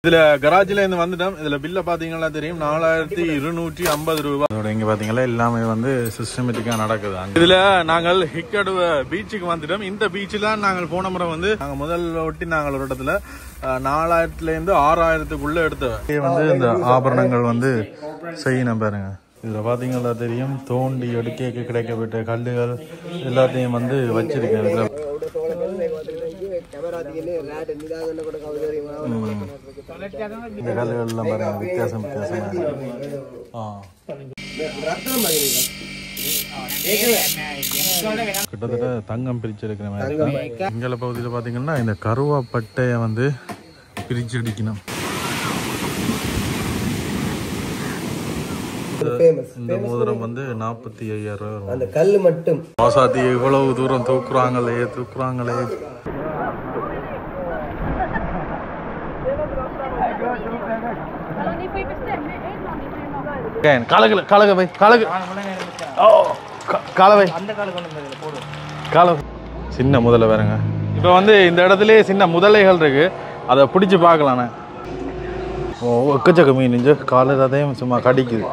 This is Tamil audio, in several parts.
இதுல கராஜ்ல இருந்து வந்துட்டோம். இதுல பில்ல பாத்தீங்கன்னா தெரியும் 4250 ரூபாய். அதோட இங்க பாத்தீங்கன்னா எல்லாமே வந்து சிஸ்டமேட்டிக்கா நடக்குது. இதுல நாங்கள் ஹிக்கடுவ பீச்சுக்கு வந்துட்டோம். இந்த பீச்சில் நாங்கள் போன முறை வந்து நாங்கள் முதல்ல ஒட்டி நாங்கள் ஒரு இடத்துல 4000ல இருந்து 6000க்குள்ள எடுத்தவ வந்து இந்த ஆபரணங்கள் வந்து செய்யணும் பாருங்க. இதுல பாத்தீங்கன்னா தெரியும் தோண்டி எடுக்க கிடைக்கப்பட்ட கல்லுகள் எல்லாத்தையும் வந்து வச்சிருக்கேன். இதுல இந்த கல்லுகள் எல்லாம் பாருங்க வித்தியாசம் கிட்டத்தட்ட தங்கம் பிரிச்செடுக்கிற மாதிரி. இங்கல பகுதியில் பாத்தீங்கன்னா இந்த கருவாப்பட்டைய வந்து பிரிச்சு அடிக்கணும். இந்த மோதிரம் வந்து 45,000 ரூபாய். அந்த கல்லு மட்டும் பாசாத்தி எவ்வளவு தூரம் தூக்குறாங்களே. சின்ன முதலை வேறுங்க. இப்ப வந்து இந்த இடத்துல சின்ன முதலைகள் இருக்கு, அதை பிடிச்சு பார்க்கலாம். எக்கச்சக்க மீன் காலையில் அதையும் சும்மா கடிக்குது.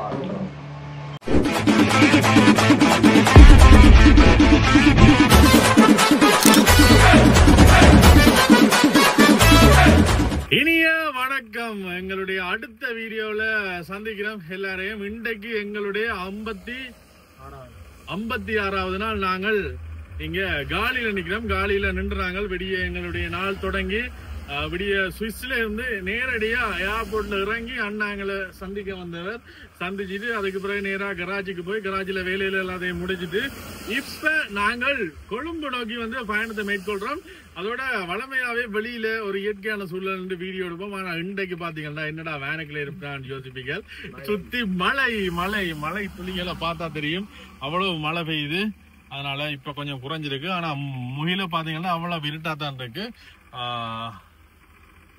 இனிய வணக்கம். எங்களுடைய அடுத்த வீடியோல சந்திக்கிறோம் எல்லாரையும். இன்றைக்கு எங்களுடைய 56வது நாள். நாங்கள் இங்க காலியில நிக்கிறோம். காலியில நின்றுறாங்க. விடிய எங்களுடைய நாள் தொடங்கி விடிய சுவிஸ்ல இருந்து நேரடியா ஏர்போர்ட்ல இறங்கி அண்ணாங்களை சந்திக்க வந்தவர். சந்திச்சுட்டு அதுக்கு பிறகு நேரா கராஜிக்கு போய் கராஜில வேலையில எல்லாத்தையும் முடிச்சுட்டு இப்ப நாங்கள் கொழும்பு நோக்கி வந்து பயணத்தை மேற்கொள்றோம். அதோட வளமையாவே வெளியில ஒரு இயற்கையான சூழல் வீடியோ எடுப்போம். ஆனா இன்றைக்கு பாத்தீங்கன்னா என்னடா வேனுக்குள்ள இருப்பான்னு யோசிப்பீங்க. சுத்தி மழை துளிகளை பார்த்தா தெரியும் அவ்வளவு மழை பெய்யுது. அதனால இப்ப கொஞ்சம் குறைஞ்சிருக்கு. ஆனா முகில பாத்தீங்கன்னா அவ்வளவு இருட்டாதான் இருக்கு.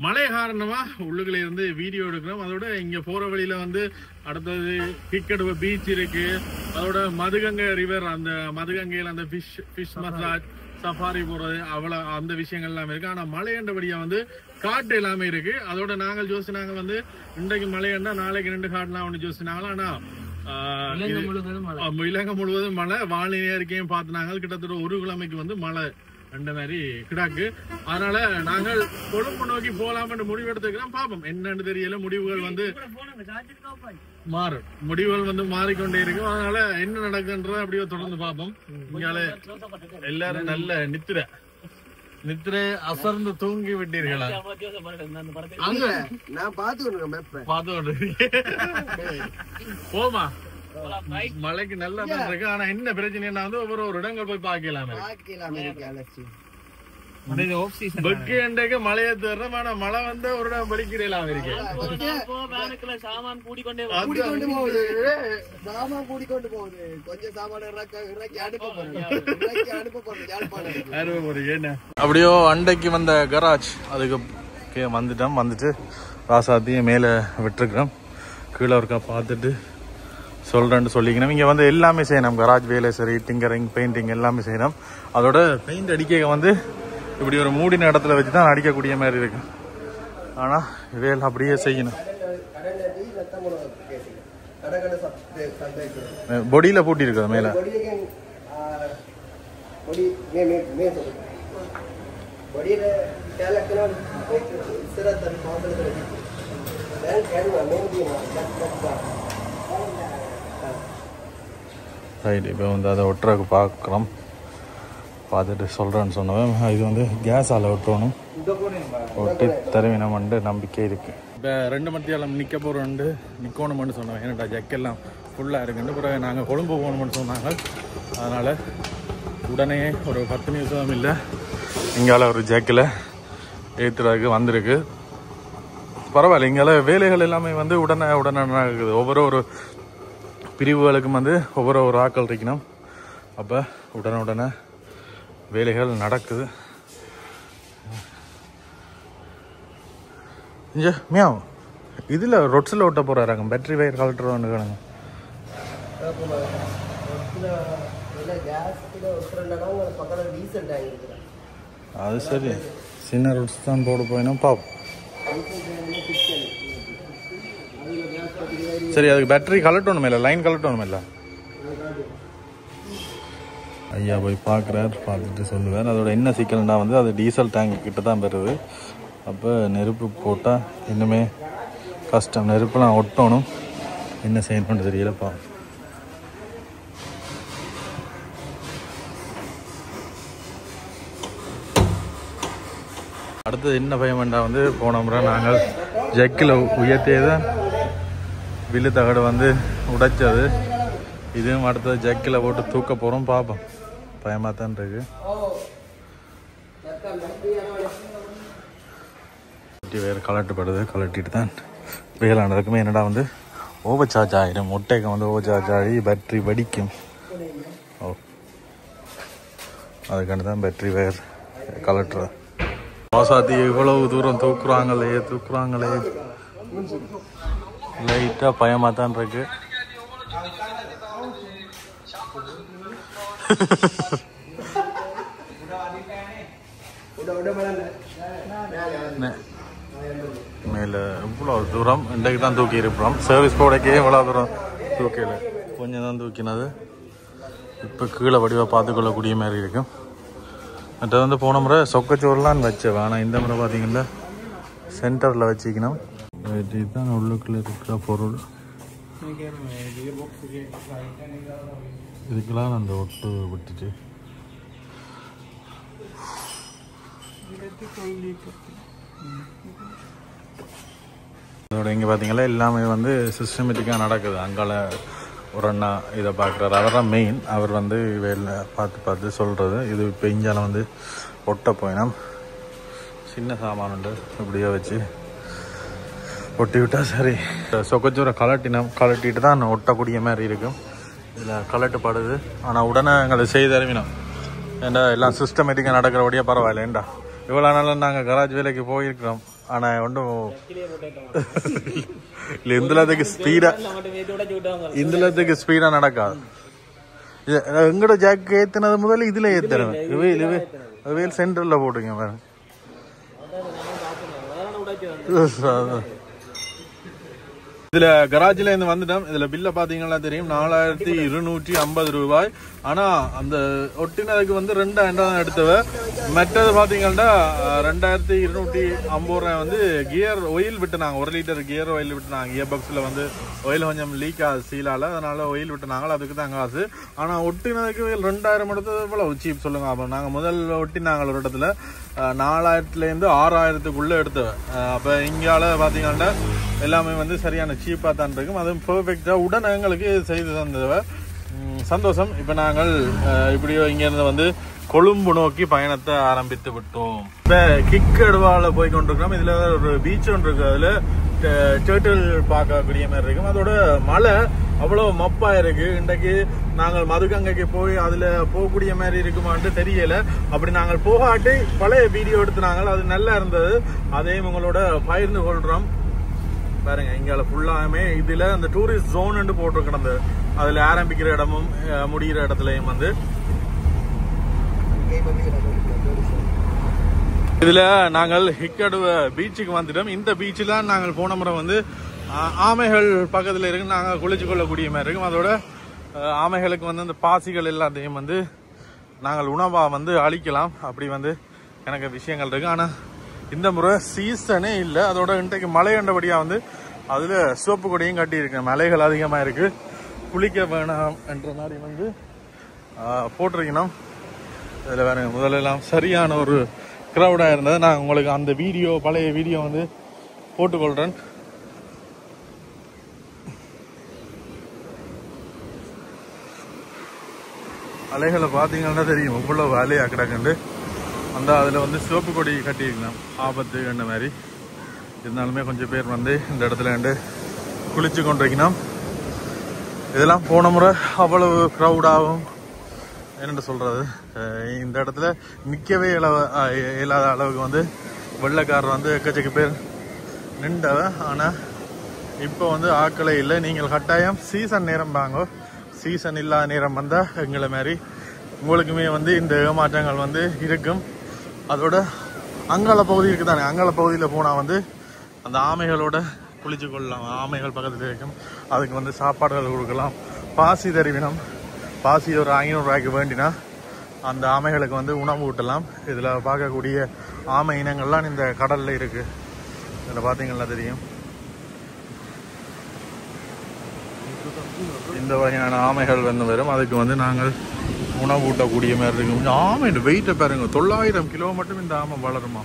மழை காரணமா உள்ளுக்குள்ள இருந்து வீடியோ எடுக்கிறோம். அதோட இங்க போற வழியில வந்து அடுத்தது ஹிக்கடுவ பீச் இருக்கு. அதோட மதுகங்கை ரிவர், அந்த மதுகங்கையில அந்த ஃபிஷ் மசாஜ் சஃபாரி போறது அவ்வளவு அந்த விஷயங்கள் எல்லாமே இருக்கு. ஆனா மழையண்டபடியா வந்து காட்டு எல்லாமே இருக்கு. அதோட நாங்கள் யோசினாங்க வந்து இன்றைக்கு மழையண்டா நாளைக்கு 2 காட்டலாம் யோசினாங்களா. ஆனா இலங்கை முழுவதும் மழை. வானிலை அறிக்கையும் பார்த்துனாங்க. கிட்டத்தட்ட 1 கிழமைக்கு வந்து மழை அந்த மாதிரி கிடாக்கு. அதனால நாங்கள் கொழும்பு நோக்கி போலாம்னு முடிவெடுத்துக்கிறோம். பாப்போம் என்னன்னு தெரியல. முடிவுகள் வந்து மாறிக்கொண்டே இருக்கும். அதனால என்ன நடக்குன்றத அப்படியே தொடர்ந்து பார்ப்போம். இங்கால எல்லாரும் நல்ல நித்திரை அசர்ந்து தூங்கி விட்டீர்களா? போமா மழைக்கு நல்லா இருக்கு. ஆனா என்ன பிரச்சனைனா வந்து ஒவ்வொரு இடங்கள் போய் பாக்கலாமே. மழையை தர்றோம். ஆனா மழை வந்து ஒரு இடம் படிக்கிறேன் இருக்கு. அப்படியோ அண்டைக்கு வந்த கராஜ் அதுக்கு வந்துட்டு ராசாத்தையும் மேல விட்டுருக்கிறோம். கீழே இருக்கா பார்த்துட்டு சொல்றேன்னு சொல்லிக்கணும். இங்க வந்து எல்லாமே செய்யணும். கராஜ் வேலை சரி, டிங்கரிங், பெயிண்டிங் எல்லாமே செய்யணும். அதோட பெயிண்ட் அடிக்க வந்து இப்படி ஒரு மூடின இடத்துல வச்சுதான் அடிக்கக்கூடிய மாதிரி இருக்கு. ஆனா வேலை அப்படியே செய்யணும். பொடியில பூட்டி இருக்கு மேல. ரைட். இப்போ வந்து அதை ஒட்டுறதுக்கு பார்க்குறோம். பார்த்துட்டு சொல்கிறேன்னு சொன்னவன் இது வந்து கேஸால் ஒட்டணும். ஒட்டி தருவினம்னு நம்பிக்கை இருக்குது. இப்போ 2 மணித்தியாலம் நிற்க போகிறோண்டு நிற்கணுமென்னு சொன்னோம். ஏன்னாடா ஜக்கெல்லாம் ஃபுல்லாக இருக்குன்னு. பிறகு நாங்கள் கொழும்பு போகணுமென்னு சொன்னாங்க. அதனால் உடனே ஒரு 10 நிமிஷம் இல்லை இங்கால ஒரு ஜக்கில் ஏற்றுறதுக்கு வந்திருக்கு. பரவாயில்ல. இங்கால வேலைகள் எல்லாமே வந்து உடனே நடக்குது. ஒவ்வொரு பிரிவுகளுக்கும் வந்து ஒவ்வொரு ஆட்கள் இருக்கணும். அப்போ உடனே வேலைகள் நடக்குது. இங்கே மியாவும் இதில் ரொட்ஸில் ஒட்ட போகிறாங்க. பேட்டரி வயர் கலெக்டர் ஒன்று வேணுங்க. அது சரி. சின்ன ரொட்ஸ் தான் போட போயினா பாப்போம். சரி அதுக்கு பேட்டரி கலட்டணும் இல்லை, லைன் கலட்டணும் இல்லை. ஐயா போய் பார்க்குறார், பார்த்துட்டு சொல்லுவார். அதோட என்ன சிக்கல்னா வந்து அது டீசல் டேங்க் கிட்ட தான் வருது. அப்போ நெருப்பு போட்டால் இன்னுமே கஷ்டம். நெருப்புலாம் ஒட்டணும், என்ன செய்யணும்னு தெரியலப்பா. அடுத்தது என்ன பயமெண்டா வந்து போன முறை நாங்கள் ஜக்கில் உயர்த்தியதான் வில்லு தகடு வந்து உடைச்சது. இதுவும் அடுத்தது ஜக்கில் போட்டு தூக்க போகிறோம், பார்ப்போம். பயமாக தான் இருக்கு. வேறு கலட்டுப்படுது, கலட்டிட்டு தான் வேலை நடக்குமே. என்னடா வந்து ஓவர் சார்ஜ் ஆகிடும், முட்டைக்கு வந்து ஓவர் சார்ஜ் ஆகி பேட்ரி வெடிக்கும். ஓ அதுக்காண்டி தான் பேட்ரி வேறு கலட்டுறது. வாசாத்தி இவ்வளவு தூரம் தூக்குறாங்களே லைட்டாக பயமாக தான் இருக்கு. மேலே இவ்வளோ தூரம் இன்றைக்கு தான் தூக்கி இருப்போம். சர்வீஸ் போடக்கே இவ்வளோ தூரம் தூக்கல, கொஞ்சம் தான் தூக்கினது. இப்போ கீழே வடிவாக பார்த்துக்கொள்ளக்கூடிய மாதிரி இருக்கும். மற்ற வந்து போன முறை சொக்கச்சோறுலாம் வச்சேன், ஆனால் இந்த முறை பார்த்தீங்கன்னா சென்டரில் வச்சுக்கணும். இதுதான் உள்ளுக்குள்ளே இருக்கிற பொருள். இதுக்கெல்லாம் அந்த ஒட்டு விட்டுட்டு அதோட இங்கே பார்த்தீங்களா எல்லாமே வந்து சிஸ்டமேட்டிக்காக நடக்குது. அங்கால ஒரு அண்ணா இதை பார்க்குறாரு, அவர் தான் மெயின். அவர் வந்து வேலை பார்த்து சொல்கிறது. இது இப்போ இஞ்சால வந்து ஒட்ட போயினா சின்ன சாமான் உண்டு, இப்படியே வச்சு ஒட்டி விட்டால் சரி. சொக்கச்சோரை கலட்டிட்டு தான் ஒட்டக்கூடிய மாதிரி இருக்கும். இதில் கலட்டுப்படுது, ஆனால் உடனே எங்களை செய்து தருவினோம். ஏண்டா எல்லாம் சிஸ்டமேட்டிக்காக நடக்கிறபடியாக பரவாயில்ல. இவ்வளோ நாளும் நாங்கள் கராஜ் வேலைக்கு போயிருக்கிறோம், ஆனால் ஒன்றும் இல்லை இந்தளத்துக்கு ஸ்பீடாக நடக்காது. எங்களோட ஜாக் ஏற்றினது முதல்ல இதில் ஏற்றுறேன். இவையில் சென்டரில் போட்டுங்க வேறு. இதில் கராஜில் இருந்து வந்துட்டோம். இதில் பில்லை பார்த்தீங்கன்னா தெரியும், 4250 ரூபாய். ஆனால் அந்த ஒட்டினதுக்கு வந்து 2000 தான் எடுத்தவ. மற்றது பார்த்தீங்கன்னா 2250 ரூபாய் வந்து கியர் ஆயில் விட்டுனாங்க. 1 லிட்டர் கியர் ஆயில் விட்டுனாங்க. கியர் பாக்ஸில் வந்து ஆயில் கொஞ்சம் லீக் ஆகுது சீலால், அதனால ஆயில் விட்டுனாங்க, அதுக்கு தான் காசு. ஆனால் ஒட்டினதுக்கு 2000 எடுத்தது இவ்வளோ சீப் சொல்லுங்க. அப்போ நாங்கள் முதல் ஒட்டினாங்க ஒரு இடத்துல 4000லேருந்து 6000க்குள்ளே எடுத்தவன். அப்போ இங்கால பார்த்தீங்கன்னா எல்லாமே வந்து சரியான சீப்பாக தான் இருக்கும். அதுவும் பெர்ஃபெக்டாக உடனே எங்களுக்கு செய்து தந்தவ. சந்தோஷம். இப்போ நாங்கள் இப்படியோ இங்கேருந்து வந்து கொழும்பு நோக்கி பயணத்தை ஆரம்பித்து விட்டோம். இப்போ கிக்கடுவாவில் போய் கொண்டிருக்கிறோம். இதில் ஒரு பீச் ஒன்று இருக்குது, அதில் டேர்ட்டில் பார்க்கக்கூடிய மாதிரி இருக்கும். அதோட மழை அவ்வளோ மப்பாக இருக்கு. இன்றைக்கு நாங்கள் மதுகங்கைக்கு போய் அதில் போகக்கூடிய மாதிரி இருக்குமான்ட்டு தெரியலை. அப்படி நாங்கள் போகாட்டி பழைய வீடியோ எடுத்துனாங்க, அது நல்லா இருந்தது. அதையும் உங்களோட பகிர்ந்து கொள்கிறோம். பாருங்க இங்கால ஃபுல்லாமே இதில் அந்த டூரிஸ்ட் ஜோன் போட்டிருக்கணும். அந்த அதில் ஆரம்பிக்கிற இடமும் முடிகிற இடத்துலையும் வந்து இதில் நாங்கள் ஹிக்கடுவ பீச்சுக்கு வந்துட்டோம். இந்த பீச்சில் நாங்கள் போன முறை வந்து ஆமைகள் பக்கத்தில் இருக்கு, நாங்கள் குளிச்சு கொள்ளக்கூடிய மாதிரி இருக்கும். அதோட ஆமைகளுக்கு வந்து அந்த பாசிகள் எல்லாத்தையும் வந்து நாங்கள் உணவாக வந்து அழிக்கலாம். அப்படி வந்து எனக்கு விஷயங்கள் இருக்கு. ஆனால் இந்த முறை சீசனே இல்லை. அதோட இன்றைக்கு மழை கண்டபடியாக வந்து அதில் சிவப்பு கொடியும் கட்டியிருக்கேன். மலைகள் அதிகமாக இருக்குது, குளிக்க வேணாம் என்ற மாதிரி வந்து போட்டிருக்கணும். இதில் வேறு முதலெல்லாம் சரியான ஒரு க்ரௌடாக இருந்தது. நான் உங்களுக்கு அந்த வீடியோ பழைய வீடியோ வந்து போட்டுக்கொள்கிறேன். அலைகளை பார்த்தீங்கன்னா தெரியும் இவ்வளோ அலையாக கிடக்குண்டு. அந்த அதில் வந்து சிவப்பு கொடி கட்டியிருக்கலாம், ஆபத்து என்ன மாதிரி. இருந்தாலுமே கொஞ்சம் பேர் வந்து இந்த இடத்துல வந்து குளிச்சு கொண்டிருக்கணும். இதெல்லாம் போன முறை அவ்வளவு க்ரௌடாகும் என்னென்று சொல்கிறது, இந்த இடத்துல நிற்கவே இயலாத அளவுக்கு வந்து வெள்ளைக்காரர் வந்து எக்கச்சக்க பேர் நின்றவ. ஆனால் இப்போ வந்து ஆக்களே இல்லை. நீங்கள் கட்டாயம் சீசன் நேரம் வாங்க, சீசன் இல்லாத நேரம் வந்தால் எங்களை மாதிரி உங்களுக்குமே வந்து இந்த ஏமாற்றங்கள் வந்து இருக்கும். அதோட அங்காள பகுதி இருக்குதானே, அங்காள பகுதியில் போனால் வந்து அந்த ஆமைகளோட குளிச்சு கொள்ளலாம். ஆமைகள் பக்கத்தில் இருக்கும், அதுக்கு வந்து சாப்பாடுகள் கொடுக்கலாம். பாசி தருவினம், பாசி ஒரு 500 ரூபாய்க்கு வேண்டினா அந்த ஆமைகளுக்கு வந்து உணவு ஊட்டலாம். இதில் பார்க்கக்கூடிய ஆமை இனங்கள்லாம் இந்த கடலில் இருக்குது. இதில் பார்த்தீங்கன்னா தெரியும் இந்த வகையான ஆமைகள் வந்து வரும். அதுக்கு வந்து நாங்கள் உணவு ஊட்டக்கூடிய மாதிரி இருக்கும். ஆமை வெயிட்டை பாருங்க, 900 கிலோ மட்டும் இந்த ஆமை வளருமா.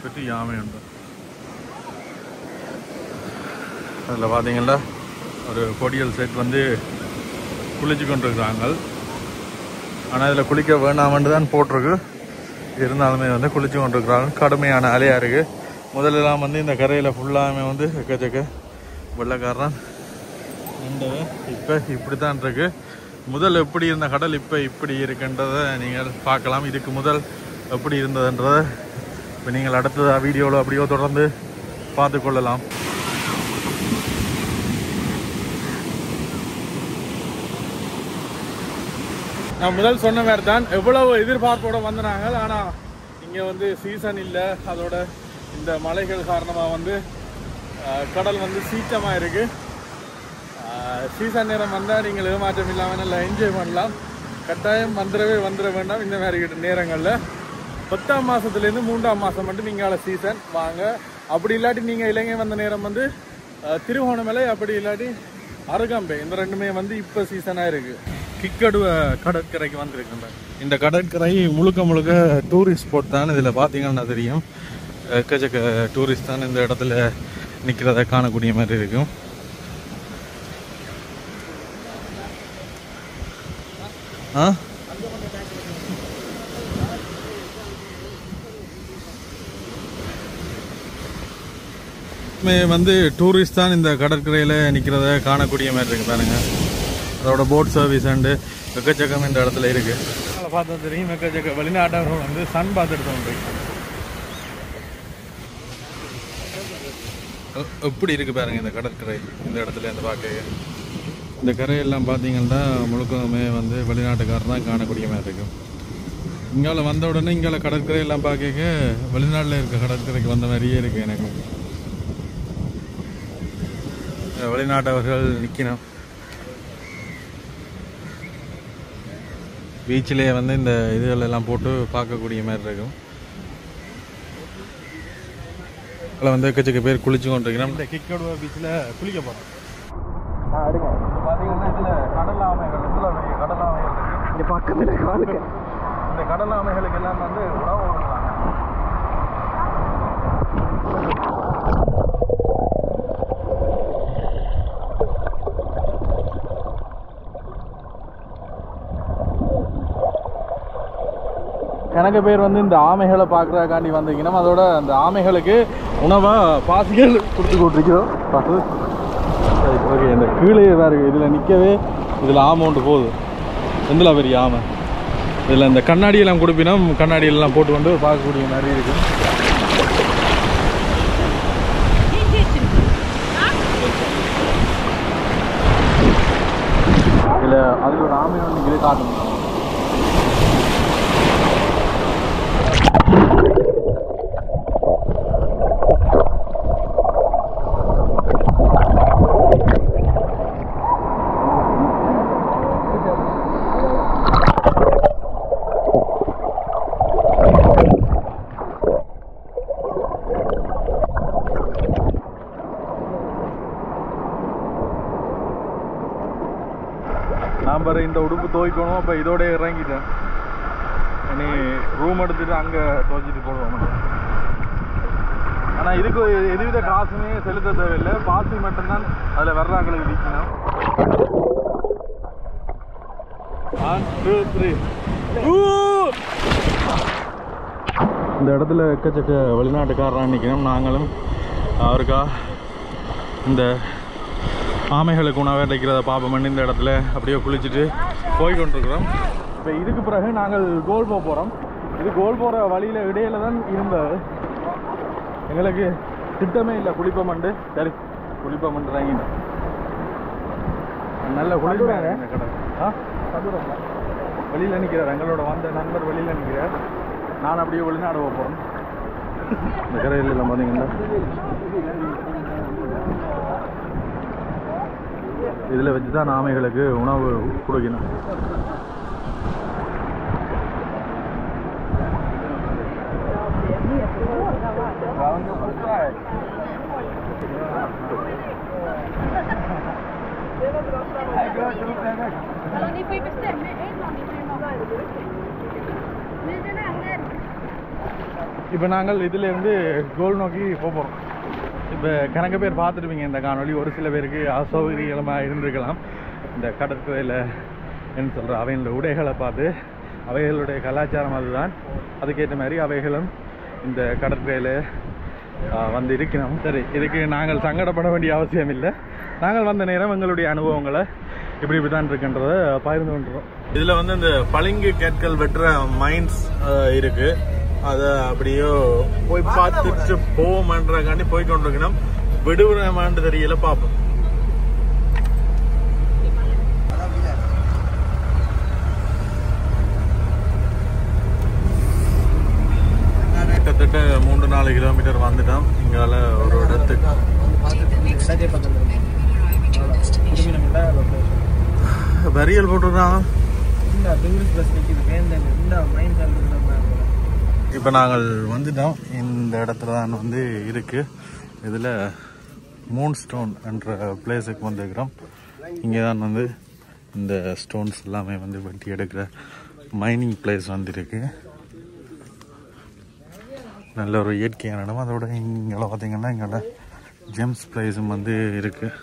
பெட்டி ஆமை உண்டு. அதில் பார்த்தீங்கன்னா ஒரு பொடியல் செட் வந்து குளிச்சு கொண்டிருக்கிறாங்க. ஆனால் இதில் குளிக்க வேண்டாமன்னு தான் போட்டிருக்கு. இருந்தாலுமே வந்து குளிச்சு கொண்டிருக்கிறாங்க. கடுமையான அலையாக இருக்குது. முதலெல்லாம் வந்து இந்த கரையில் ஃபுல்லாமே வந்து எக்கச்சக்க வெள்ளைக்காரன் நின்றவை. இப்போ இப்படி தான் இருக்கு. முதல் எப்படி இருந்த கடல் இப்போ இப்படி இருக்குன்றதை நீங்கள் பார்க்கலாம். இதுக்கு முதல் எப்படி இருந்ததுன்றதை இப்போ நீங்கள் அடுத்த வீடியோவில் அப்படியோ தொடர்ந்து பார்த்து கொள்ளலாம். நான் முதல் சொன்ன மாதிரி தான் எவ்வளவு எதிர்பார்ப்போடு வந்தாங்க. ஆனால் இங்கே வந்து சீசன் இல்லை. அதோட இந்த மலைகள் காரணமாக வந்து கடல் வந்து சீற்றமாக இருக்குது. சீசன் நேரம் வந்தால் நீங்கள் ஏமாற்றம் இல்லாமல் நல்லா என்ஜாய் பண்ணலாம். கட்டாயம் வந்துட வேண்டாம். இந்த மாதிரி நேரங்களில் 10ஆம் மாதத்துலேருந்து 3ஆம் மாதம் மட்டும் நீங்கள் சீசன் வாங்க. அப்படி இல்லாட்டி நீங்கள் இலங்கை வந்த நேரம் வந்து திருகோணமலை, அப்படி இல்லாட்டி அருகாம்பே, இந்த ரெண்டுமே வந்து இப்போ சீசனாக இருக்குது. கிக்கடுவ கடற்கரைக்கு வந்துருக்குங்க. இந்த கடற்கரை முழுக்க முழுக்க டூரிஸ்ட் ஸ்பாட் தான். இதில் பார்த்தீங்கன்னா தெரியும் எக்கச்சக்க டூரிஸ்ட் தான் இந்த இடத்துல நிற்கிறத காணக்கூடிய மாதிரி இருக்கும். வந்து டூரிஸ்ட் தான் இந்த கடற்கரையில் நிற்கிறத காணக்கூடிய மாதிரி இருக்கு பாருங்க. அதோட போட் சர்வீஸ் அண்டு எக்கச்சக்கம் இந்த இடத்துல இருக்கு. அதனால் பார்த்தா தெரியும் எக்கச்சக்க வெளிநாட்டவர்கள் வந்து சன் பாத் எடுத்து வந்துருக்கு. எப்படி இருக்கு பாருங்க இந்த கடற்கரை. இந்த இடத்துல இந்த பார்க்க இந்த கரையெல்லாம் பார்த்தீங்கன்னா முழுக்கமே வந்து வெளிநாட்டுக்காரர் தான் காணக்கூடிய மாதிரி இருக்கும். இங்கால வந்த உடனே இங்கால கடற்கரையெல்லாம் பார்க்க வெளிநாட்டில் இருக்க கடற்கரைக்கு வந்த மாதிரியே இருக்கு எனக்கு. வெளிநாட்டவர்கள் நிற்கணும். பீச்சிலே வந்து இந்த இதுகள் எல்லாம் போட்டு பார்க்கக்கூடிய மாதிரி இருக்கும். அதில் வந்து எக்கச்சக்க பேர் குளிச்சு கொண்டிருக்கிறோம். இந்த கிக்கடுவ பீச்சில் குளிக்க போகிறோம். பார்த்தீங்கன்னா இதில் கடல் ஆமைகள், இதில் பெரிய கடல் ஆமைகள் இருக்குது. இந்த பக்கத்தில் காணுங்க. இந்த கடல் ஆமைகளுக்கு எல்லாம் வந்து உணவு கொடுக்குறாங்க. கணக்கு பேர் வந்து இந்த ஆமைகளை பார்க்குறதுக்காண்டி வந்தீங்கன்னா அதோட அந்த ஆமைகளுக்கு உணவாக பாசிகள் கொடுத்து கொண்டிருக்கிறோம். பார்த்து ஓகே. இந்த கீழே வேறு இதில் நிற்கவே இதில் ஆமை ஒன்று போகுது. எந்தில் பெரிய ஆமை. இதில் இந்த கண்ணாடியெல்லாம் கொடுப்பினா கண்ணாடியெல்லாம் போட்டு கொண்டு பார்க்கக்கூடிய மாதிரி இருக்குது. இதில் அதில் ஒரு ஆமை ஒன்று இது காட்டணும். நான் பாரு இந்த உடுப்பு துவைக்கணும். அப்போ இதோட இறங்கிட்டேன். இனி ரூம் எடுத்துட்டு அங்கே துவைச்சிட்டு போடுவோம். ஆனால் இதுக்கு எதுவித காசுமே செலுத்த தேவையில்லை. பாசி மட்டும்தான் அதில் வர்றாங்களுக்கு விற்கணும். 1 2 3. இந்த இடத்துல எக்கச்சக்க வெளிநாட்டுக்காரராக நிற்கணும். நாங்களும் அவருக்கா இந்த ஆமைகளுக்கு உணவு அடைக்கிறத பார்ப்போம்னு இந்த இடத்துல அப்படியே குளிச்சுட்டு போய்கொண்டிருக்கிறோம். இப்போ இதுக்கு பிறகு நாங்கள் கோல் போகிறோம். இது கோல் போகிற வழியில் இடையில தான் இருந்தது. எங்களுக்கு திட்டமே இல்லை குளிப்பமண்டு. சரி குளிப்பமண்டு இறங்கிட்டோம். நல்ல குளிப்பாங்க இந்த கடை. சதுரம் வெளியில் நிற்கிறார். எங்களோட வந்த நண்பர் வெளியில் நிற்கிறார். நான் அப்படியே வெளிநாடு போகிறோம். இந்த கரையில் பார்த்தீங்கன்னா இதில் வச்சு தான் ஆமைகளுக்கு உணவு கொடுக்கணும். இப்போ நாங்கள் இதிலேருந்து கோல் நோக்கி போகிறோம். இப்போ கணக்கு பேர் பார்த்துருப்பீங்க இந்த காணொலி. ஒரு சில பேருக்கு அசௌகரியமாக இருந்திருக்கலாம். இந்த கடற்கரையில் என்ன சொல்கிற அவைகளோட உடைகளை பார்த்து அவைகளுடைய கலாச்சாரம் அதுதான், அதுக்கேற்ற மாதிரி அவைகளும் இந்த கடற்கரையில் வந்து இருக்கணும். சரி, இதுக்கு நாங்கள் சங்கடப்பட வேண்டிய அவசியம் இல்லை. நாங்கள் வந்த நேரம் எங்களுடைய அனுபவங்களை இப்படி தான் இருக்குன்றதை பகிர்ந்து கொண்டுறோம். இதில் வந்து இந்த பளிங்கு கற்கள் வெட்டுற மைன்ஸ் இருக்குது. அதை அப்படியோ போய் பார்த்துட்டு போவோம்ன்றக்காண்டி போய் கொண்டிருக்கணும். விடுவிடமான்னு தெரியல, பார்ப்போம். கிட்டத்தட்ட 3-4 கிலோமீட்டர் வந்துட்டோம். இங்கால ஒரு இடத்துக்கு வரியல் போட்டுருக்காங்க. இப்போ நாங்கள் வந்துட்டோம். இந்த இடத்துல தான் வந்து இருக்கு. இதில் மூன் ஸ்டோன் என்ற பிளேஸுக்கு வந்துருக்கிறோம். இங்கே தான் வந்து இந்த ஸ்டோன்ஸ் எல்லாமே வந்து வெட்டி எடுக்கிற மைனிங் பிளேஸ் வந்து இருக்கு. நல்ல ஒரு இயற்கையான இடம். அதோட இங்கே பார்த்தீங்கன்னா இங்கே ஜெம்ஸ் பிளேஸும் வந்து இருக்குது.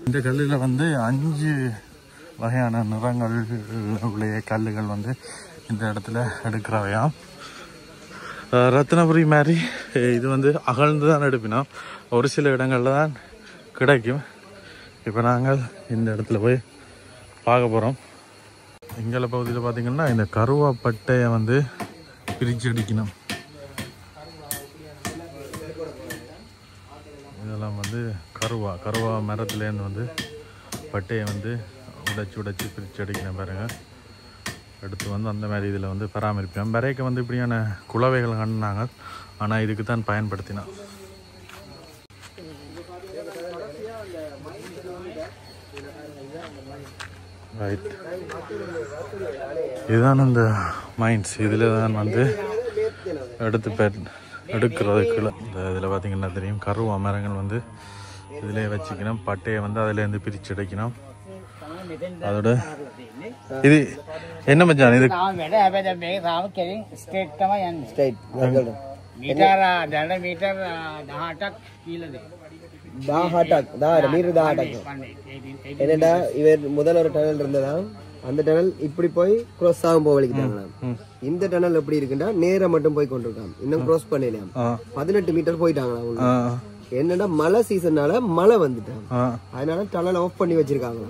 இந்த கல்லில் வந்து 5 வகையான நிறங்கள் உடைய கல்லுகள் வந்து இந்த இடத்துல எடுக்கிறவையாம். ரத்னபுரி மாதிரி இது வந்து அகழ்ந்து தான் எடுப்பினோம். ஒரு சில இடங்களில் தான் கிடைக்கும். இப்போ நாங்கள் இந்த இடத்துல போய் பார்க்க போகிறோம். இங்கே பகுதியில் பார்த்திங்கன்னா இந்த கருவாப்பட்டையை வந்து பிரித்து அடிக்கணும். இதெல்லாம் வந்து கருவா மரத்துலேருந்து வந்து பட்டையை வந்து உடைச்சி பிரித்து அடிக்கணும் பாருங்கள். எடுத்து வந்து அந்த மாதிரி இதில் வந்து பராமரிப்போம். வரைக்கும் வந்து இப்படியான குளவைகள் கண்டாங்க. ஆனால் இதுக்கு தான் பயன்படுத்தினோம். ரைட், இதுதான் இந்த மைன்ஸ். இதில் தான் வந்து எடுக்கிறதுக்கு இந்த இதில் பார்த்திங்கன்னா தெரியும், கருவா மரங்கள் வந்து இதிலே வச்சுக்கணும். பட்டையை வந்து அதிலேருந்து பிரித்து எடுக்கணும். அதோட இது என்ன மச்சான், இது என்னடா இவர் முதல் ஒரு டனல் இருந்ததா, அந்த டனல் இப்படி போய் கிராஸ் ஆகும் போவலிக்கிட்டாங்களாம். இந்த டனல் எப்படி இருக்குன்னா நேரா மட்டும் போய் கொண்டிருக்கான். இன்னும் கிராஸ் பண்ணலாம். 18 மீட்டர் போயிட்டாங்களா. என்னன்னா மழை சீசன்னால மழை வந்துட்டாங்க. அதனால டனல் ஆஃப் பண்ணி வச்சிருக்காங்க.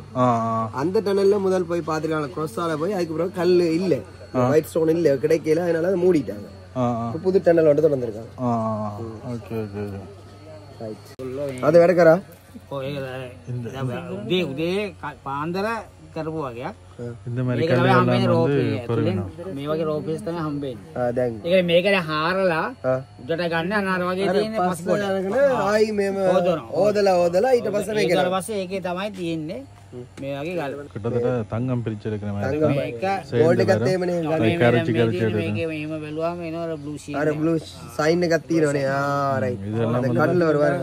அந்த டனல்ல முதல் போய் பாத்துருக்காங்க. கிராஸால போய் அதுக்கப்புறம் கல்லு இல்ல, ஒயிட் ஸ்டோன் இல்ல, கிடைக்கல. அதனால அதை மூடிட்டாங்க. புது டனல் வந்து தொடர்ந்துருக்காங்க. அது வேடக்காரா කරපු වගේක් இந்த மாதிரி කල්ලෙல்லாம் வந்து මේ වගේ රෝපේස් තමයි හම්බෙන්නේ. දැන් ඒක මේකේ හාරලා උඩට ගන්න අනාර වගේ තියෙන පස්කොඩ අරගෙන ආයි මේම ඕදලා ඊට පස්සේ මේක ඊට පස්සේ ඒකේ තමයි තියෙන්නේ මේ වගේ ගල්. கிட்டத்தட்ட தங்கம் பிரிச்சு எடுக்கிற மாதிரி මේක ගෝල්ඩ් එකත් එහෙමනේ කැරචි எடுத்து මේකේ මෙහෙම බැලුවාම එනවා බ්ලූ ෂීට්. අර බ්ලූ සයින් එකක් තියෙනවනේ. රයිට්. இதெல்லாம் கடல்ல வருவாங்க.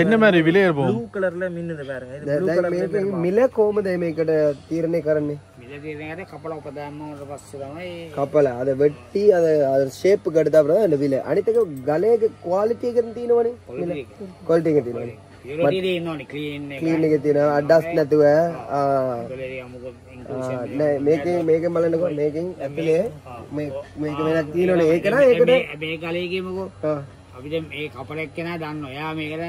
என்ன மாதிரி விலை இருக்கும்? බ්ලූ කලර්ල මින්නද பாருங்க. இது බ්ලූ කලර් මේක මිල කොහමද මේකට තීරණය කරන්නේ? මිල තීරණයට කපලා උපදාන්න ඕන පස්සේ තමයි කපලා අද වෙට්ටි අද ෂේප් එකට දාපුවා අද විල. අනිත් එක ගලේ ක්වාලිටි එකෙන් තියෙනවනේ. ක්වාලිටි එකෙන් තියෙනවනේ. යුරෝටි ඉන්නෝනේ ක්ලීන් එක. ක්ලීන් එකේ තියෙනවා අඩස් නැතුව. මේකෙන් බලන්නකො මේකෙන් ඇතුලේ මේක වෙනක් තියෙනවනේ. ඒක නා ඒකට මේ ගලේ ගියමුකෝ. අපිට මේ කපලෙක් කෙනා දන්නවා. එයා මේකට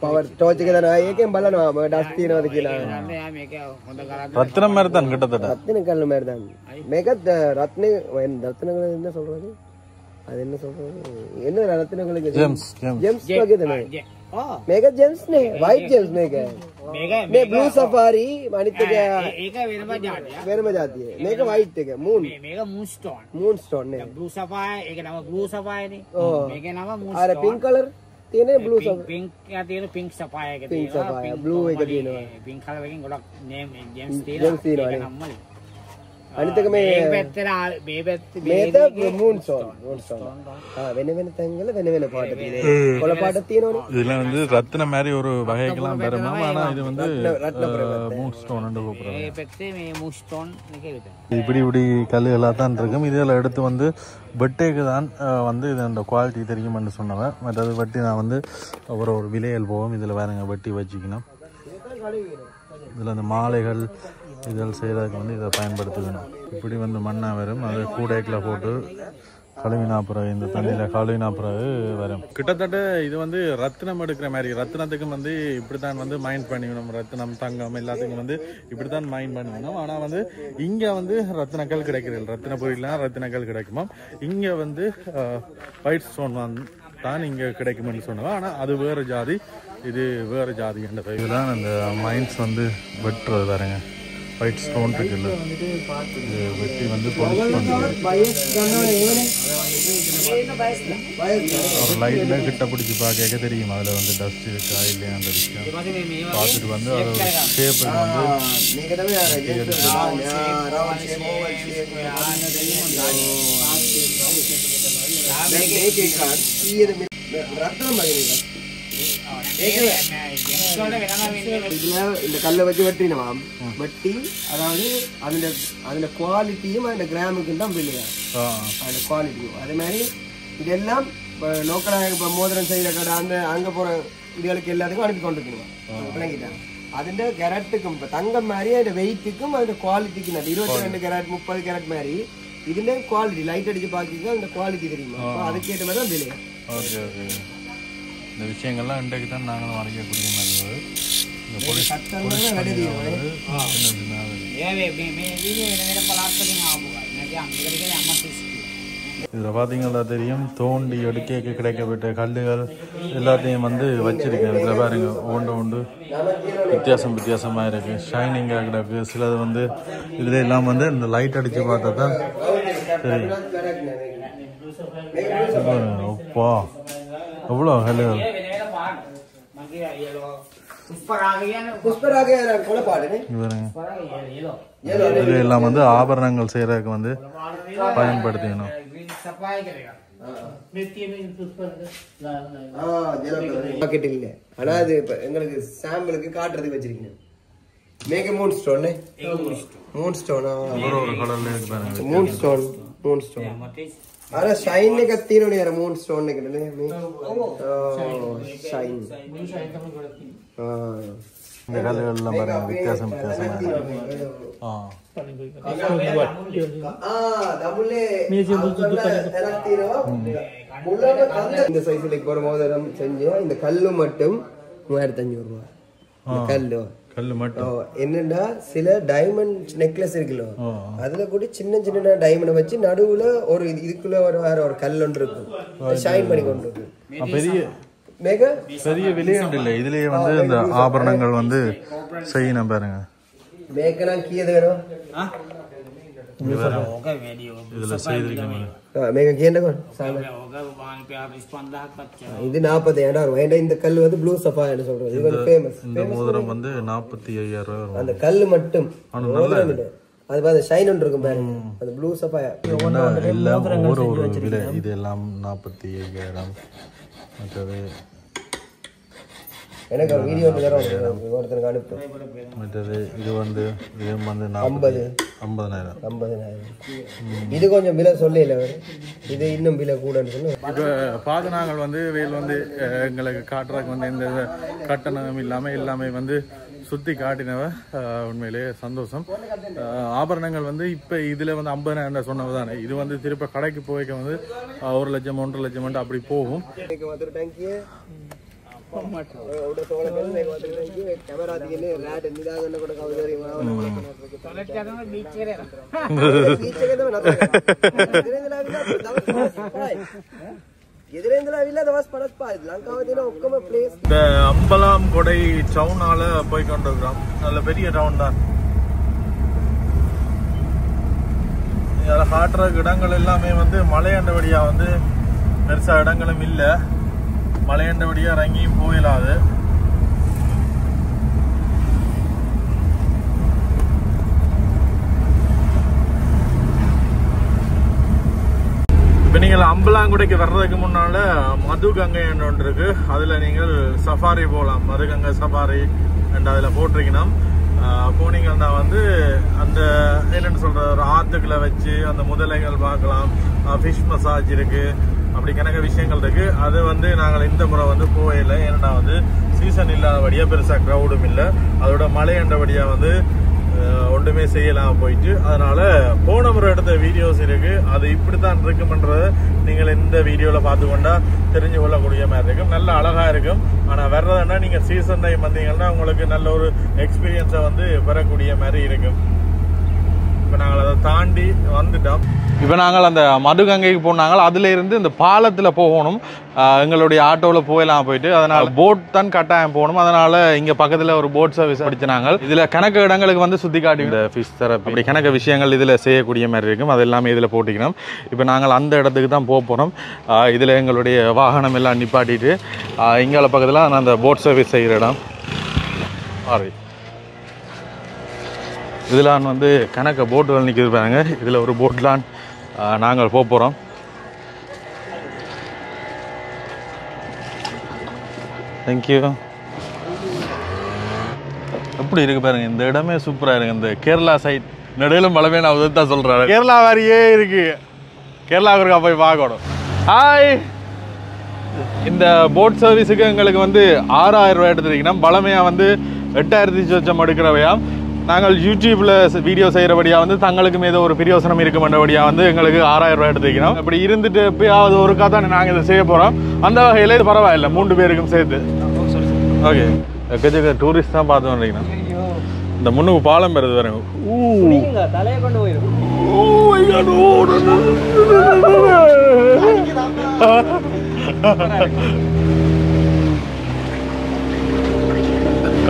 පවර් ටෝච් එක දානවා. ඒකෙන් බලනවා මම ඩස් තියෙනවද කියලා. එයා මේක හොඳ කරක් ரத்தினம் மாதிரி தான் கிட்டத்தட்ட. ரத்தின கல்லு மாதிரி தான். மேகத் ரத்தினங்கள் என்ன சொல்றது? அது என்ன சொல்றது? என்ன ரத்தினங்களுக்கு ஜெம்ஸ் වගේ තමයි. මේක ජෙම්ස් නේ. වයිට් ජෙම්ස් මේක. මේ බ්ලූ සෆාරි අනිත් එක ඒක වෙනම જાතියක්. වෙනම જાතිය. මේක වයිට් එක. මූන්. මේක මූන් ස්ටෝන්. මූන් ස්ටෝන් නේ. බ්ලූ සෆායර් ඒක නම බ්ලූ සෆායර්නේ. මේකේ නම මූන් අර ස්ටෝන්. පින්ක් කලර් තියෙන බ්ලූ පින්ක් තියෙන පින්ක් සෆායර් එක පින්ක් සෆායර් බ්ලූ එක තියෙනවා පින්ක් කලර් එකෙන් ගොඩක් නේම් ජෙම්ස් ජෙම්ස් තියෙනවා ඒක නම්මලි අනිත් එක මේ පැත්තට මේ පැත්තේ මේක මූන්ස්ටෝන් වෙන වෙන තැන්වල වෙන වෙන පාට තියෙනවා කොළ පාටක් තියෙනවනේ இதெல்லாம் வந்து ரத்தின மாதிரி ஒரு வகைக்கெல்லாம் பெருமாம் ஆனா இது வந்து மூன் ஸ்டோன் கூப்பிடுறாங்க මේ පැත්තේ මේ මූස්ටෝන් එක විතර இப்படி இப்படி கல் எல்லாம் தான் இருக்கும் இதில் எடுத்து வந்து வெட்டேக்கு தான் வந்து இது அந்த குவாலிட்டி தெரியும்னு சொன்னவன் மற்றது வெட்டி நான் வந்து ஒரு விலையல் போவோம் இதில் வேறங்க வெட்டி வச்சுக்கணும் இதில் அந்த மாலைகள் இதெல்லாம் செய்கிறதுக்கு வந்து இதை பயன்படுத்திக்கணும் இப்படி வந்து மண்ணாக வரும் அதை கூடைக்கில் போட்டு கழுவினா பிறகு இந்த தண்ணியில் கழுவினா பிறகு வரும் கிட்டத்தட்ட இது வந்து ரத்தினம் எடுக்கிற மாதிரி ரத்தினத்துக்கும் வந்து இப்படி தான் வந்து மைண்ட் பண்ணிக்கணும் ரத்தினம் தங்கம் எல்லாத்துக்கும் வந்து இப்படி தான் மைண்ட் பண்ணிக்கணும் ஆனால் வந்து இங்கே வந்து ரத்தினக்கல் கிடைக்கிறது ரத்தின பொருள்லாம் ரத்தினக்கல் கிடைக்குமா இங்கே வந்து ஒயிட் ஸ்டோன் தான் இங்கே கிடைக்கும்னு சொன்னோம் ஆனால் அது வேறு ஜாதி இது வேறு ஜாதி என்ற இதுதான் அந்த மைன்ஸ் வந்து வெட்டுறது பாருங்க ஒயிட் ஸ்டோன் இருக்குல்ல இது வெட்டி வந்து பாலிஷ் பண்ணுறது ஒரு லைட்டில் கிட்ட பிடிச்சி பார்க்க தெரியும் அதில் வந்து டஸ்ட் இருக்கா இல்லையான்ற விஷயம் பார்த்துட்டு வந்து அதோட ஷேப்புக்கு இந்த கல்லை வச்சு வெட்டினவாம் வெட்டி அதாவது அதுல குவாலிட்டியும் அந்த கிராமுக்கும் தான் பில்லுங்க அந்த குவாலிட்டியும் அதே மாதிரி இதெல்லாம் லோக்கலாக இப்போ மோதிரம் செய்கிற கடை அந்த அங்கே போகிற இதுகளுக்கு எல்லாத்துக்கும் அனுப்பி கொண்டிருக்கணும் விளங்கிட்டாங்க അതിന്റെ കരാറ്റുക്കും തങ്കം മാതിരി അതിന്റെ വെയിറ്റുക്കും അതിന്റെ ക്വാളിറ്റിക്കും 22 കരാറ്റ് 30 കരാറ്റ് മാതിരി ഇതിന്റെ ക്വാളിറ്റി ലൈറ്റ് അടിച്ച് പാക്കിക്കുക അതിന്റെ ക്വാളിറ്റി தெரியுமா அப்ப அதுக்கு ஏத்த மாதிரி தான் விலை ஓகே ஓகே இந்த விஷயங்கள்லாம் இன்றைக்கு தான் நாங்கள் வாங்கிக்கக்கூடிய மாதிரி இந்த போலீஸ் இதில் பார்த்தீங்கன்னா தெரியும் தோண்டி எடுக்க கிடைக்கப்பட்ட கல்லுகள் எல்லாத்தையும் வந்து வச்சிருக்கேன் இதில் பாருங்க ஒன்று வித்தியாசமாக இருக்குது ஷைனிங்காக கிடக்கு சிலது வந்து இதில் எல்லாம் வந்து இந்த லைட் அடித்து பார்த்தா தான் சரி அப்பா எவ்வளோ கல்லுகள் இது எல்லாம் வந்து ஆபரணங்கள் செய்யறதுக்கு வந்து பயன்படுத்திக்கணும் ஆனா அது எங்களுக்கு சாம்பிளுக்கு காட்டுறதுக்கு வச்சிருக்கீங்க மேக மூன் ஸ்டோன் மூன் ஸ்டோன் ஒரு கலர்ல இருக்கு மூன் ஸ்டோன் अरे शाइन ने कत्ती नो यार मून स्टोन ने करले मैं शाइन हां இந்த கல்லுகள்லாம் பாருங்க வித்தியாசமா டபுளே இந்த சைஸ்ல ஒரு மோதிரம் செஞ்சு இந்த கல்லு மட்டும் 3500 ரூபாய் கல்லு மட்டும் என்னன்னா சில டைமண்ட் நெக்லஸ் இருக்குல்ல அதுல கூட சின்ன சின்ன டைமண்ட் வச்சு நடுவுல ஒரு இதுக்குள்ள வேற ஒரு கல் ஒன்று இருக்கும் ஷைன் பண்ணி கொண்டு இருக்கும் பெரிய விலையுண்டு இல்லை இதுலயே வந்து இந்த ஆபரணங்கள் வந்து செய்யணும் பாருங்க மேக்கெல்லாம் கீழே வேணும் இதுல செய்திருக்கீங்க මේක කියන්නකො இது 40000 வரும் இந்த கல் வந்து ப்ளூ சஃபாயர்னு சொல்றது இது வந்து ஃபேமஸ் இந்த மோதிரம் வந்து 45000 வரும் அந்த கல் மட்டும் அது பாருங்க ஷைன் ஒன்று இருக்கும் பாருங்க அந்த ப்ளூ சஃபாயர் எல்லாம் ஒரு விலை இது எல்லாம் 45000 மற்றது எனக்கு ஒரு வீடியோ தரோம் ஒருத்தருக்கு அனுப்பு மற்றது இது வந்து 50000 இது கொஞ்சம் விலை சொல்லல இது இன்னும் விலை கூடன்னு சொல்லு இப்போ பாதனாங்கள் வந்து வேல் வந்து எங்களுக்கு காட்டுறதுக்கு வந்து எந்த கட்டணம் இல்லாமல் எல்லாமே வந்து சுற்றி காட்டினவ உண்மையிலேயே சந்தோஷம் ஆபரணங்கள் வந்து இப்போ இதில் வந்து 50000 சொன்னவ தானே இது வந்து திருப்ப கடைக்கு போய்க்க வந்து 1 லட்சம் 1.5 லட்சம் அப்படி போகும் कैमरा दिए राट निदागन ಕೂಡ ಕವರಿ ಟಾಯ್ಲೆಟ್ ಜಾಗನ ಬೀಚ್ ಗೆ ಬೀಚ್ ಗೆ எதிரேந்திராவில தவாஸ் படஸ்பா லங்காவதில ஒக்கம பிளேஸ் இந்த அம்பலாம் கொடை டவுனால போய் கொண்டிருக்கிறோம் நல்ல பெரிய டவுன் தான் இதில் காட்டுற இடங்கள் எல்லாமே வந்து மலையாண்ட வழியா வந்து பெருசா இடங்களும் இல்லை மலையண்டபடியாக இறங்கியும் போயிடாது. இப்போ நீங்கள் அம்பலாங்குடைக்கு வர்றதுக்கு முன்னால் மதுகங்கை ஒன்று இருக்கு. அதில் நீங்கள் சஃபாரி போகலாம். மதுகங்கை சஃபாரி அண்ட் அதில் போட்டிருக்கணும். போனீங்கன்னா வந்து அந்த என்னென்னு சொல்கிற ஒரு ஆற்றுக்களை வச்சு அந்த முதலைகள் பார்க்கலாம். ஃபிஷ் மசாஜ் இருக்குது. அப்படி கணக்க விஷயங்கள் இருக்குது. அது வந்து நாங்கள் இந்த முறை வந்து போகலை. ஏன்னா வந்து சீசன் இல்லாதபடியாக பெருசாக க்ரௌடும் இல்லை. அதோட மழையண்டபடியாக வந்து ஒன்றுமே செய்யலாம் போயிட்டு. அதனால போன முறை எடுத்த வீடியோஸ் இருக்கு. அது இப்படித்தான் இருக்கும்ன்றத நீங்கள் இந்த வீடியோவில் பார்த்துக்கொண்டா தெரிஞ்சு கொள்ளக்கூடிய மாதிரி இருக்கும். நல்ல அழகா இருக்கும். ஆனால் வர்றதுன்னா நீங்கள் சீசன் டைம் வந்தீங்கன்னா உங்களுக்கு நல்ல ஒரு எக்ஸ்பீரியன்ஸை வந்து பெறக்கூடிய மாதிரி இருக்கும். இப்போ நாங்கள் அதை தாண்டி வந்துட்டோம். இப்போ நாங்கள் அந்த மதுகங்கைக்கு போனாங்க. அதுல இருந்து இந்த பாலத்தில் போகணும். எங்களுடைய ஆட்டோவில் போயலாம் போயிட்டு. அதனால போட் தான் கட்டாயம் போகணும். அதனால இங்கே பக்கத்தில் ஒரு போட் சர்வீஸ் படிச்சினாங்க. இதில் கணக்கு இடங்களுக்கு வந்து சுற்றி காட்டி இந்த ஃபிஷ் தெரப்பி அப்படி கணக்கு விஷயங்கள் இதில் செய்யக்கூடிய மாதிரி இருக்கும். அது எல்லாமே இதில் போட்டிக்கணும். இப்போ நாங்கள் அந்த இடத்துக்கு தான் போக போகிறோம். இதில் எங்களுடைய வாகனம் எல்லாம் நிப்பாட்டிட்டு இங்கே பக்கத்தில் நான் அந்த போட் சர்வீஸ் செய்கிற இடம் சாரி. இதெல்லாம் வந்து கணக்க போட்டுகள் நிற்கிது பாருங்க. இதில் ஒரு போட்லாம் நாங்கள் போக போகிறோம். தேங்க்யூ. எப்படி இருக்கு பாருங்க. இந்த இடமே சூப்பராக இருக்கு. இந்த கேரளா சைட் நடுவில் மழை நான் தான் சொல்கிறேன். கேரளா மாதிரியே இருக்கு. கேரளாவுக்கு போய் பார்க்கணும். ஹாய். இந்த போட் சர்வீஸுக்கு எங்களுக்கு வந்து 6000 ரூபாய் எடுத்துருக்கீங்கன்னா பழமையாக வந்து 8000 சொச்சம் எடுக்கிறவையா. நாங்கள் யூடியூப்ல வீடியோ செய்கிறபடியாக வந்து தங்களுக்கும் ஏதோ ஒரு பிரயோசனம் இருக்குமென்றபடியாக வந்து எங்களுக்கு 6000 ரூபாய் எடுத்துக்கணும். அப்படி இருந்துட்டு எப்பயாவது ஒரு தான் நாங்கள் இதை செய்ய போகிறோம். அந்த வகையில் இது பரவாயில்லை. 3 பேருக்கும் சேர்த்து ஓகே. எக்கச்சக்க டூரிஸ்ட் தான் பார்த்து வந்துருக்கணும். இந்த முன்னுக்கு பாலம் பெறுது பாருங்க.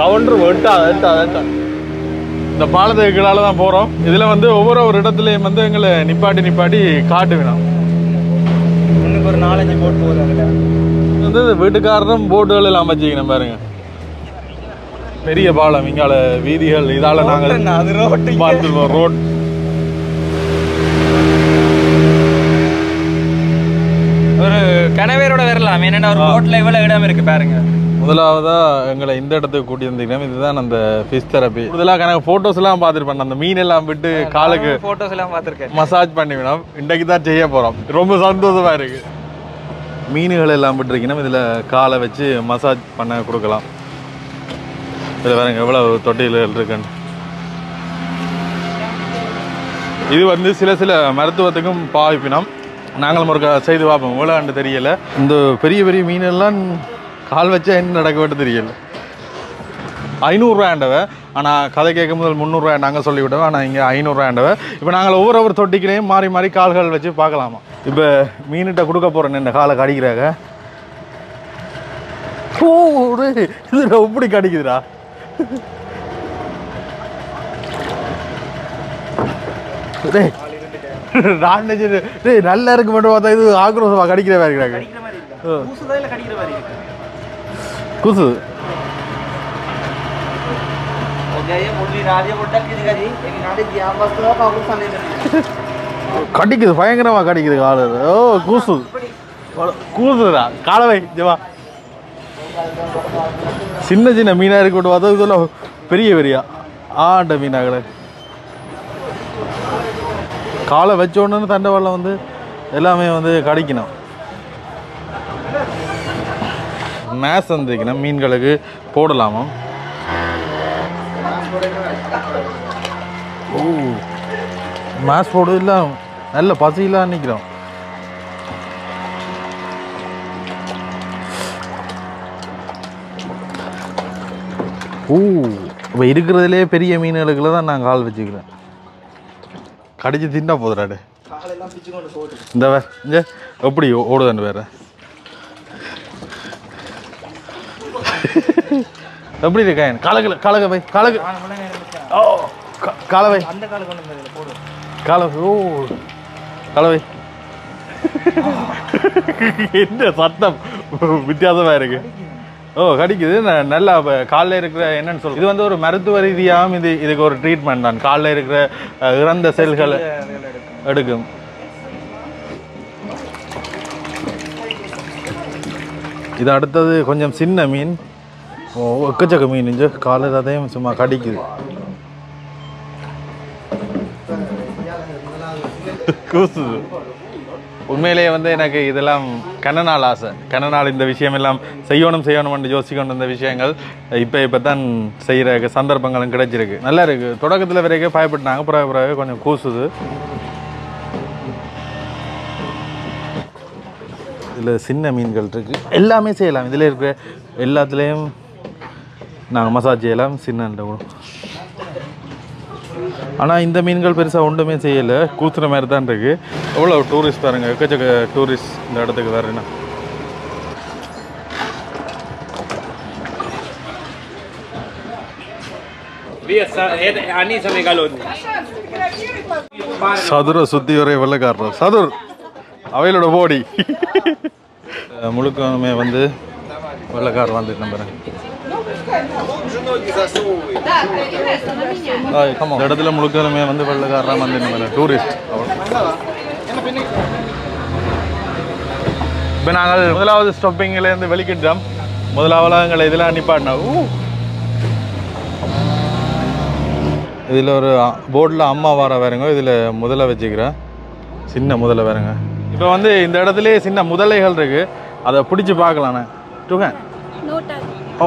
கவுண்டர் வெட்டா இந்த பாலத்துக்கு கீழால தான் போகிறோம். இதில் வந்து ஒவ்வொரு இடத்துலையும் வந்து எங்களை நிப்பாட்டி காட்டுவினோம். இன்னும் ஒரு 4-5 போட் போகுது. வந்து வீட்டுக்காரரும் போட்டுகள் எல்லாம் அமைச்சிக்கணும் பாருங்க. பெரிய பாலம். இங்கால வீதிகள். இதால நாங்கள் பார்த்துருவோம். ரோட் ஒரு கணவரோட வரலாம். என்னென்ன ஒரு போட்ல இவ்வளவு இடம் இருக்கு பாருங்க. முதலாவதா எங்களை இந்த இடத்துக்கு கூட்டி வந்தீங்கன்னா இதுதான் அந்த ஃபிஷ் தெரப்பி. இதெல்லாம் கணக்கு போட்டோஸ் எல்லாம் பார்த்துருப்பேன். அந்த மீன் எல்லாம் விட்டு காலுக்கு போட்டோஸ் எல்லாம் பார்த்துருக்கேன். மசாஜ் பண்ணி வேணும். இன்றைக்கு தான் செய்ய போறோம். ரொம்ப சந்தோஷமா இருக்கு. மீன்கள் எல்லாம் விட்டுருக்கீங்கன்னா இதுல காலை வச்சு மசாஜ் பண்ண கொடுக்கலாம். இதுல பாருங்க எவ்வளவு தொட்டிகள் இருக்குன்னு. இது வந்து சில மருத்துவத்துக்கும் பாவிப்பினம். நாங்களும் ஒரு செய்து பார்ப்போம். எவ்வளோன்னு தெரியல. இந்த பெரிய பெரிய மீனெல்லாம் கால் வச்சா என்ன நடக்க வேண்டிய தெரியல. 500 ரூபாண்டவை. ஆனால் கதை கேட்கும் போது 300 ரூபாய் நாங்கள் சொல்லிவிட்டோம். ஆனால் இங்கே 500 ரூபாண்டவை. இப்போ நாங்கள் ஒவ்வொரு தொட்டிக்களையும் மாறி கால்கள் வச்சு பார்க்கலாமா. இப்போ மீன்கிட்ட கொடுக்க போகிறேன். என்ன காலை கடிக்கிறாங்க. இது எப்படி கடிக்குதுடா. நல்லா இருக்கு மட்டும் பார்த்தா இது ஆக்ரோஷமா கடிக்கிற மாதிரி இருக்கிறாங்க. குசு கடிக்குது. பயங்கரமா கடிக்குது காலு. ஓ கூசு கூசுடா. காலவை ஜவா. சின்ன மீனா இருக்கட்டும். பார்த்தா இதெல்லாம் பெரிய ஆண்ட மீனாக காலை வச்சோன்னு தண்டை வெள்ளம் வந்து எல்லாமே வந்து கடிக்கணும். மேஸ் வந்துக்கணும். மீன்களுக்கு போடலாமா. ஓ மேஸ் போடு இல்லை. நல்ல பசியெல்லாம் நிற்கிறோம். ஓ இப்போ இருக்கிறதுலே பெரிய மீன்களுக்குள்ள தான் நான் கால் வச்சுக்கிறேன். கடிச்சு தின்னா போதுறாடு. இந்த இங்கே எப்படி ஓடுதான்னு வேற எப்படி இருக்கா. காலக பை காலகு. ஓ காலவை காலவை. ஓ காலவை. என்ன சத்தம். வித்தியாசமாக இருக்கு. ஓ கடிக்குது. நல்லா காலில் இருக்கிற என்னன்னு சொல்லுங்கள், இது வந்து ஒரு மருத்துவ ரீதியாகவும் இதுக்கு ஒரு ட்ரீட்மெண்ட் தான். காலில் இருக்கிற இறந்த செல்களை எடுக்கும். இது அடுத்தது கொஞ்சம் சின்ன மீன், எக்கச்சக்க மீன் இஞ்சு காலில் அதையும் சும்மா கடிக்குது. கூசுது. உண்மையிலேயே வந்து எனக்கு இதெல்லாம் கண்ணனால் ஆசை. கண்ணனால் இந்த விஷயம் எல்லாம் செய்யணும்னு யோசிக்கணும். இந்த விஷயங்கள் இப்போ தான் செய்கிற சந்தர்ப்பங்களும் கிடைச்சிருக்கு. நல்லா இருக்குது. தொடக்கத்தில் வரைக்கும் பயப்பட்டாங்க, பிறகு கொஞ்சம் கூசுது. இதில் சின்ன மீன்கள் இருக்குது, எல்லாமே செய்யலாம். இதில் இருக்கிற எல்லாத்துலேயும் நாங்கள் மசாஜ் செய்யலாம். சின்ன ஆனால் இந்த மீன்கள் பெருசாக ஒன்றுமே செய்யலை, கூத்துற மாதிரி தான் இருக்குது. எவ்வளோ டூரிஸ்ட் பாருங்கள், எக்கச்சக்க டூரிஸ்ட் இந்த இடத்துக்கு வரேன்னா. சதுரை சுற்றி ஒரே வெள்ளைக்காரர் சதுர் அவையிலோட போடி முழுக்கமே வந்து வெள்ளைக்காரர் வந்துட்டு நம்புறேன். இந்த இடத்துல முழுக்கமே வந்து வெள்ளைக்காரராக வந்து நம்ம டூரிஸ்ட். இப்போ நாங்கள் முதலாவது ஸ்டாப்பிங்லேருந்து வெளிக்கிட்டோம். முதலாவதாக எங்களை இதெல்லாம் நிப்பாட்டினா இதில் ஒரு போர்டில் அம்மா வார வேறுங்க. இதில் முதலை வச்சுக்கிறேன், சின்ன முதலை வேறுங்க. இப்போ வந்து இந்த இடத்துலேயே சின்ன முதலைகள் இருக்குது, அதை பிடிச்சி பார்க்கலாண்ணே. டூகன் ஓ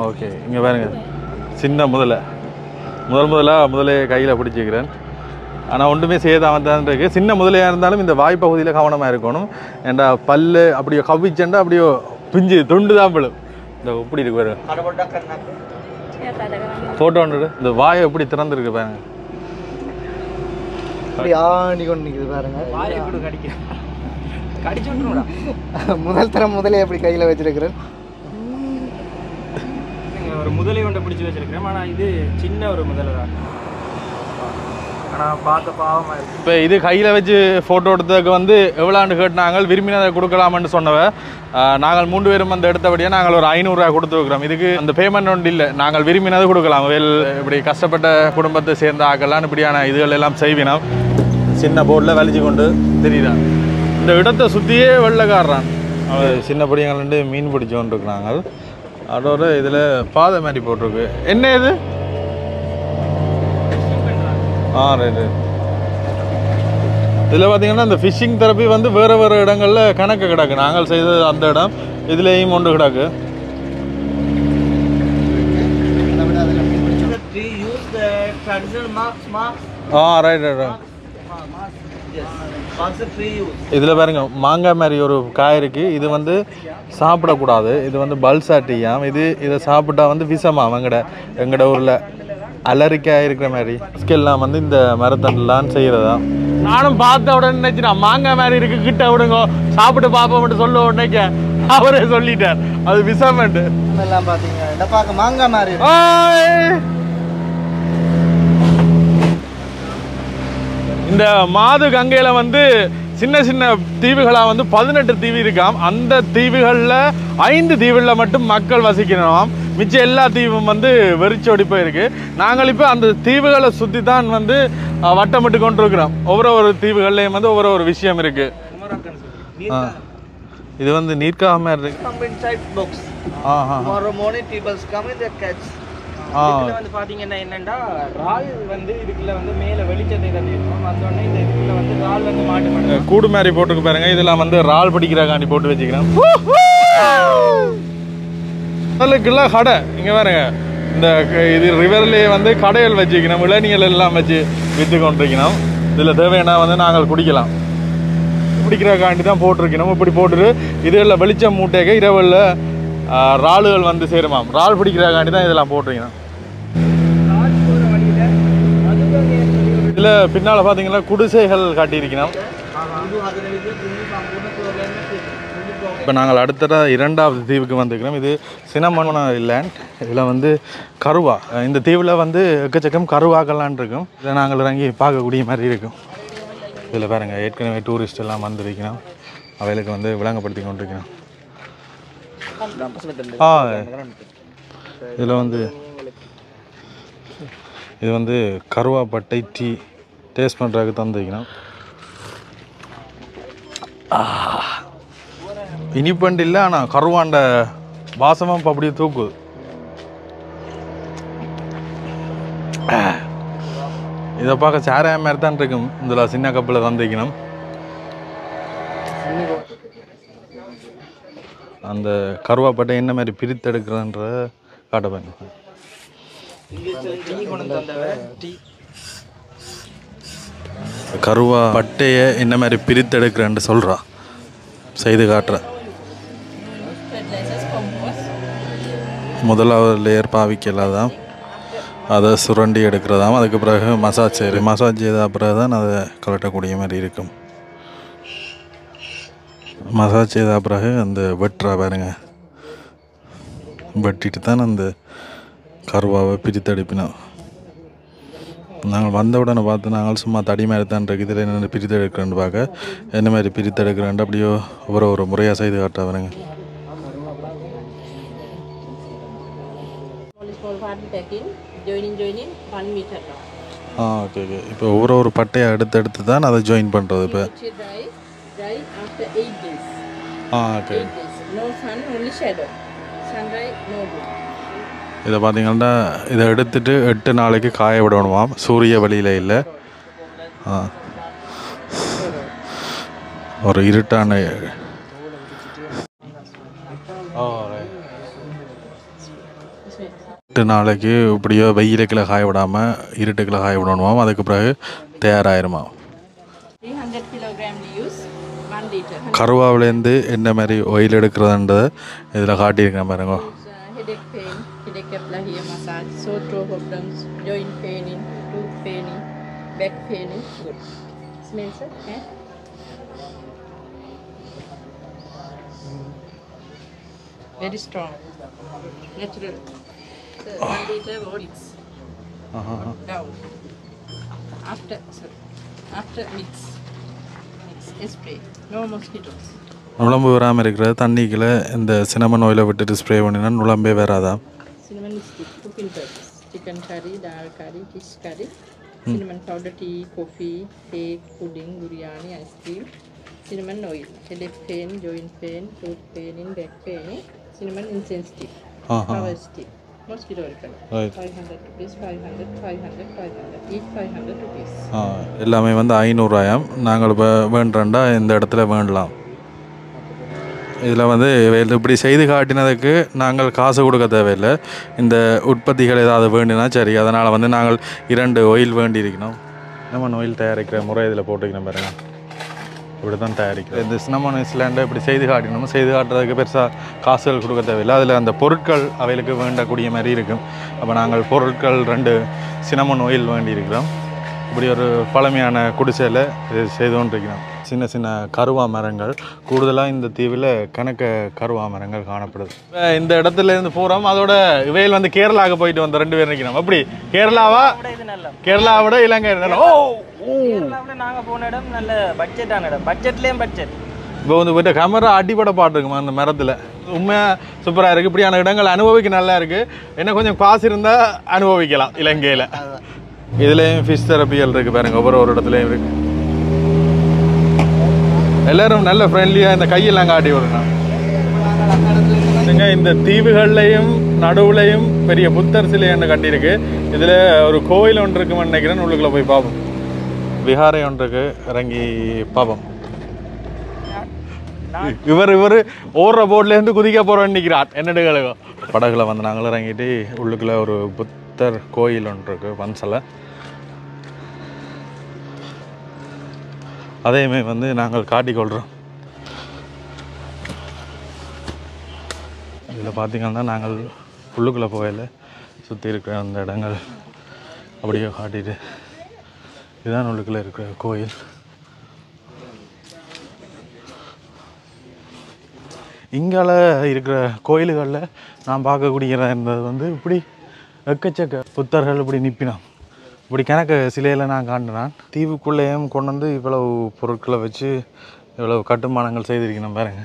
ஓகே. இங்கே பாருங்க சின்ன முதலையை கையில் பிடிச்சிக்கிறேன். ஆனால் ஒன்றுமே செய்யாமல் தான் இருக்குது. சின்ன முதலையாக இருந்தாலும் இந்த வாய்ப்பகுதியில் கவனமாக இருக்கணும். ஏண்டா பல்லு அப்படியோ கவிச்சண்டா அப்படியோ பிஞ்சு துண்டு தான் விழும். இந்த இப்படி இருக்கு பாருங்க, ஃபோட்டோ ஒன்று. இந்த வாயை எப்படி திறந்துருக்கு பாருங்க, ஆணி கொண்டு நிற்குது பாருங்க. வாயை கூட கடிச்சு விட்டுருடா. முதல் தரம் முதலே எப்படி கையில் வச்சிருக்கிறேன். ஒரு முதலை ஒன்றை பிடிச்சி வச்சிருக்கிறேன். ஆனால் இது சின்ன ஒரு முதலை தான், ஆனால் பார்க்க பாவமாக இருக்குது. இப்போ இது கையில் வச்சு ஃபோட்டோ எடுத்ததுக்கு வந்து எவ்வளோன்னு கேட்டாங்க. விரும்பினதை கொடுக்கலாமான்னு சொன்னவ நாங்கள் 3 பேரும் வந்து எடுத்தபடியாக நாங்கள் ஒரு 500 ரூபா கொடுத்து வைக்கிறோம். இதுக்கு அந்த பேமெண்ட் ஒன்று இல்லை, நாங்கள் விரும்பினதை கொடுக்கலாம். இப்படி கஷ்டப்பட்ட குடும்பத்தை சேர்ந்த ஆக்கலாம் இப்படியான இதுகள் எல்லாம் செய்வினோம். சின்ன போர்டில் வலிச்சு கொண்டு தெரியுதான். இந்த இடத்தை சுற்றியே வெள்ளைக்காடுறான். சின்ன படியங்கள்ண்டு மீன் பிடிச்சி கொண்டு இருக்கிறாங்க. அதோட இதில் பாதை மாதிரி போட்டிருக்கு. என்ன இது? ரைட்டு. இதில் பார்த்தீங்கன்னா இந்த ஃபிஷ்ஷிங் தெரப்பி வந்து வேறு இடங்களில் கணக்கு கிடக்கு. நாங்கள் செய்தது அந்த இடம், இதுலேயும் ஒன்று கிடக்கு. ரைட். இதில் பாருங்க மாங்காய் மாதிரி ஒரு காய் இருக்குது. இது வந்து சாப்பிடக்கூடாது, இது வந்து பல்சாட்டியாம். இதை சாப்பிட்டா வந்து விஷமாம். எங்கட ஊரில் அலரிக்காய் இருக்கிற மாதிரி ஸ்கெல்லாம் வந்து இந்த மரத்தண்டெலாம் செய்கிறதா. நானும் பார்த்த உடனே நினைச்சிட்டேன் மாங்காய் மாதிரி இருக்கு, கிட்ட விடுங்க சாப்பிட்டு பார்ப்போம் சொல்ல உடனே அவரே சொல்லிட்டார் அது விஷமெண்டு. எல்லாம் பார்த்தீங்க பார்க்க மாங்காய் மாதிரி. இந்த மாது கங்கையில் வந்து சின்ன சின்ன தீவுகளாக வந்து 18 தீவு இருக்காம். அந்த தீவுகளில் 5 தீவுகளில் மட்டும் மக்கள் வசிக்கணும். மிச்சம் எல்லா தீவும் வந்து வெறிச்சோடி போயிருக்கு. நாங்கள் இப்போ அந்த தீவுகளை சுற்றி தான் வந்து வட்டமிட்டு கொண்டு இருக்கிறோம். ஒவ்வொரு தீவுகள்லையும் வந்து ஒவ்வொரு விஷயம் இருக்கு. இது வந்து நீர்க்காக இருக்கு. வந்து பாத்தீங்கன்னா என்னன்னா ரால் வந்து இதுக்குள்ள வந்து மேல வெளிச்சத்தை தட்டிருக்கோம். வந்தோடனே இந்த இதுக்குள்ள வந்து ரால் வந்து மாட்டு கூடு மாதிரி போட்டுக்கு பாருங்க. இதெல்லாம் வந்து ரால் பிடிக்கிறாக்காண்டி போட்டு வச்சுக்கிறேன். அதுக்குலாம் கடை இங்கே பாருங்க. இந்த இது ரிவர்லேயே வந்து கடைகள் வச்சுக்கணும், இளநீர்கள் எல்லாம் வச்சு விற்று கொண்டிருக்கணும். இதில் தேவையான வந்து நாங்கள் குடிக்கலாம். பிடிக்கிறக்காண்டி தான் போட்டிருக்கணும். இப்படி போட்டுட்டு இதெல்லாம் வெளிச்சம் மூட்டைக்கு இரவில் ராளுகள் வந்து சேருமாம். ரால் பிடிக்கிறக்காண்டி தான் இதெல்லாம் போட்டிருக்கணும். இதில் பின்னால் பார்த்தீங்கன்னா குடிசைகள் காட்டியிருக்கணும். இப்போ நாங்கள் அடுத்ததாக 2வது தீவுக்கு வந்துக்கிறோம். இது சினமன லேண்ட். இதில் வந்து கருவா, இந்த தீவில் வந்து எக்கச்சக்கம் கருவாக்கெல்லாம் இருக்கும். இதில் நாங்கள் இறங்கி பார்க்கக்கூடிய மாதிரி இருக்கும். இதில் பாருங்கள் ஏற்கனவே டூரிஸ்ட் எல்லாம் வந்துருக்கணும். அவைகளுக்கு வந்து விளங்கப்படுத்தி கொண்டிருக்கிறோம். இதில் வந்து இது வந்து கருவாப்பட்டை டீ டேஸ்ட் பண்ணுறதுக்கு தந்துக்கணும். இனிப்பண்டு இல்லை, ஆனால் கருவாண்ட வாசமாக இப்போ அப்படியே தூக்குது. இதை பார்க்க சாராய மாதிரி தான் இருக்கும். இதில் சின்ன கப்பில் தந்துக்கணும். அந்த கருவாப்பட்டை என்ன மாதிரி பிரித்தெடுக்கிறன்ற காட்டப்பேன். கருவா பட்டையை என்ன மாதிரி பிரித்தெடுக்கிறேன்னு சொல்கிறா, செய்து காட்டுற. முதலாவது லேயர் பாவிக்கலாதான், அதை சுரண்டி எடுக்கிறதாம். அதுக்கு பிறகு மசாஜ் செய்த பிறகு தான் அதை கலட்டக்கூடிய மாதிரி இருக்கும். மசாஜ் செய்த பிறகு அந்த வெட்டுறா பாருங்க, வெட்டிட்டு தான் அந்த கருவாவை பிரித்தெடுப்பினோம். நாங்கள் வந்த உடனே பார்த்து நாங்கள் சும்மா தடி மாதிரி தான் இருக்குது, இதில் என்ன பிரித்தெடுக்கிறேன்னு பார்க்க என்ன மாதிரி பிரித்தெடுக்கிறேன்ட்டு அப்படியோ ஒரு முறையாக செய்து காட்டுறா பாருங்க. Okay okay. இப்போ ஒரு பட்டையை எடுத்து தான் அதை ஜாயின் பண்ணுறது. இப்போ ஓகே. இதை பார்த்தீங்கன்னா இதை எடுத்துட்டு 8 நாளைக்கு காய விடணுமாம், சூரிய வெளியில் இல்லை. ஒரு இருட்டான 8 நாளைக்கு இப்படியோ வெயிலுக்குள்ள காய விடாமல் இருட்டுக்குள்ள காய விடணுமாம். அதுக்கு பிறகு தயாராகிருமா. கருவாவிலேருந்து என்ன மாதிரி ஆயில் எடுக்கிறதுன்றதை இதில் காட்டியிருக்கேன் பாருங்க. Very strong, natural. So 1 liter oils. Down. After mix spray. No mosquitoes. நுழம்பு வராமல் இருக்கிற தண்ணிக்குள்ள இந்த சினமன் ஆயிலை விட்டுட்டு ஸ்ப்ரே பண்ணினா நுழம்பே வராதா? Cinnamon stick, cooking purpose. Chicken curry, dal curry, fish curry, cinnamon powder, tea, coffee, cake, pudding, biryani, ice cream. Cinnamon oil, headache pain, joint pain, tooth pain, back pain. Cinnamon incense stick, flower stick, mosquito repellent. Right. 500 rupees, 500, 500, 500. Each 500 rupees. எல்லாமே வந்து 500 நாங்கள் இப்போ வேண்டுறா இந்த இடத்துல வேண்டலாம். இதில் வந்து இப்படி செய்து காட்டினதுக்கு நாங்கள் காசு கொடுக்க தேவையில்லை. இந்த உற்பத்திகள் ஏதாவது வேண்டினா சரி, அதனால் வந்து நாங்கள் 2 ஆயில் வேண்டியிருக்கணும். சினமன் ஆயில் தயாரிக்கிற முறை இதில் போட்டுக்கணும் பாருங்க. இப்படி தான் தயாரிக்கிறோம். இந்த சினமன் ஐஸ்லாண்டை இப்படி செய்து காட்டினோம். செய்து காட்டுறதுக்கு பெருசாக காசுகள் கொடுக்க தேவையில்லை. அதில் அந்த பொருட்கள் அவைகளுக்கு வேண்டக்கூடிய மாதிரி இருக்கும். அப்போ நாங்கள் பொருட்கள் 2 சினமன் ஆயில் வேண்டியிருக்கிறோம். இப்படி ஒரு பழமையான குடிசையில் இது செய்து கொண்டிருக்கிறோம். சின்ன சின்ன கருவா மரங்கள், கூடுதலாக இந்த தீவில் கணக்க கருவா மரங்கள் காணப்படுது. இந்த இடத்துல இருந்து போகிறோம். அதோட இவையில் வந்து கேரளாவுக்கு போயிட்டு வந்த 2 பேர் நிற்கிறோம். அப்படி கேரளாவை விட இலங்கை நாங்கள் போன இடம் நல்ல பட்ஜெட்டான இடம், பட்ஜெட்லேயும் பட்ஜெட். இப்போ வந்து போய்ட்டு கேமரா அடிப்படை பாட்டுருக்குமா அந்த மரத்தில், உண்மையாக சூப்பராக இருக்குது. இப்படியான இடங்கள் அனுபவிக்க நல்லா இருக்குது. என்ன கொஞ்சம் காசு இருந்தால் அனுபவிக்கலாம் இலங்கையில். இதுலேயும் ஃபிஷ் தெரப்பிகள் இருக்குது பாருங்க, ஒவ்வொரு இடத்துலையும் இருக்குது. எல்லோரும் நல்ல ஃப்ரெண்ட்லியாக இந்த கையெல்லாம் காட்டி விடுறோம். இந்த தீவுகள்லையும் நடுவுலையும் பெரிய புத்தர் சிலை ஒன்று கட்டியிருக்கு. இதில் ஒரு கோயில் ஒன்று இருக்குன்னு நினைக்கிறேன். உள்ளுக்குள்ளே போய் பார்ப்போம். விஹாரை ஒன்றுக்கு இறங்கி பார்ப்போம். இவர் ஓடுற போட்லேருந்து குதிக்க போகிறோன்னு நிற்கிறார். என்னடுகளுக்கும் படகுல வந்து நாங்களும் இறங்கிட்டு உள்ளுக்குள்ளே ஒரு புத்தர் கோயில் ஒன்று இருக்குது, பன்சலை. அதையுமே வந்து நாங்கள் காட்டிக்கொள்கிறோம். இதில் பார்த்திங்கன்னா நாங்கள் உள்ளுக்குள்ளே போகல, சுற்றி இருக்கிற அந்த இடங்கள் அப்படியே காட்டிட்டு இதுதான் உள்ளுக்குள்ளே இருக்கிற கோயில். இங்கால இருக்கிற கோயில்களில் நான் பார்க்கக்கூடிய இருந்தது வந்து இப்படி எக்கச்சக்க புத்தர்கள் இப்படி நிற்பினான். இப்படி கணக்கு சிலையில் நான் காண்டினான். தீவுக்குள்ளேயும் கொண்டு வந்து இவ்வளவு பொருட்களை வச்சு இவ்வளவு கட்டுமானங்கள் செய்திருக்கணும் பாருங்க.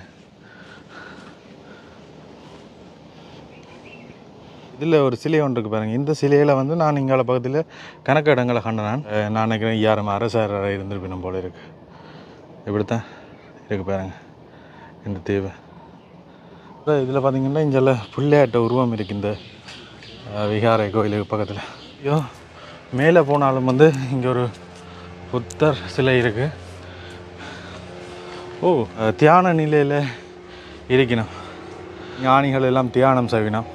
இதில் ஒரு சிலை ஒன்று இருக்குது பாருங்கள். இந்த சிலையில் வந்து நான் இங்கால பக்கத்தில் கணக்கு இடங்களை கண்டனான். நான் நினைக்கிறேன் யாரும் அரசார இருந்திருப்பினும் போல இருக்குது. இப்படித்தான் இருக்குது பாருங்கள் இந்த தீவு. இதில் பார்த்தீங்கன்னா இங்கே பிள்ளையாட்ட உருவம் இருக்குது இந்த விகாரை கோயிலுக்கு பக்கத்தில். ஐயோ மேலே போனாலும் வந்து இங்கே ஒரு புத்தர் சிலை இருக்குது. ஓ தியான நிலையில் இருக்கணும். ஞானிகள் எல்லாம் தியானம் செய்வினோம்.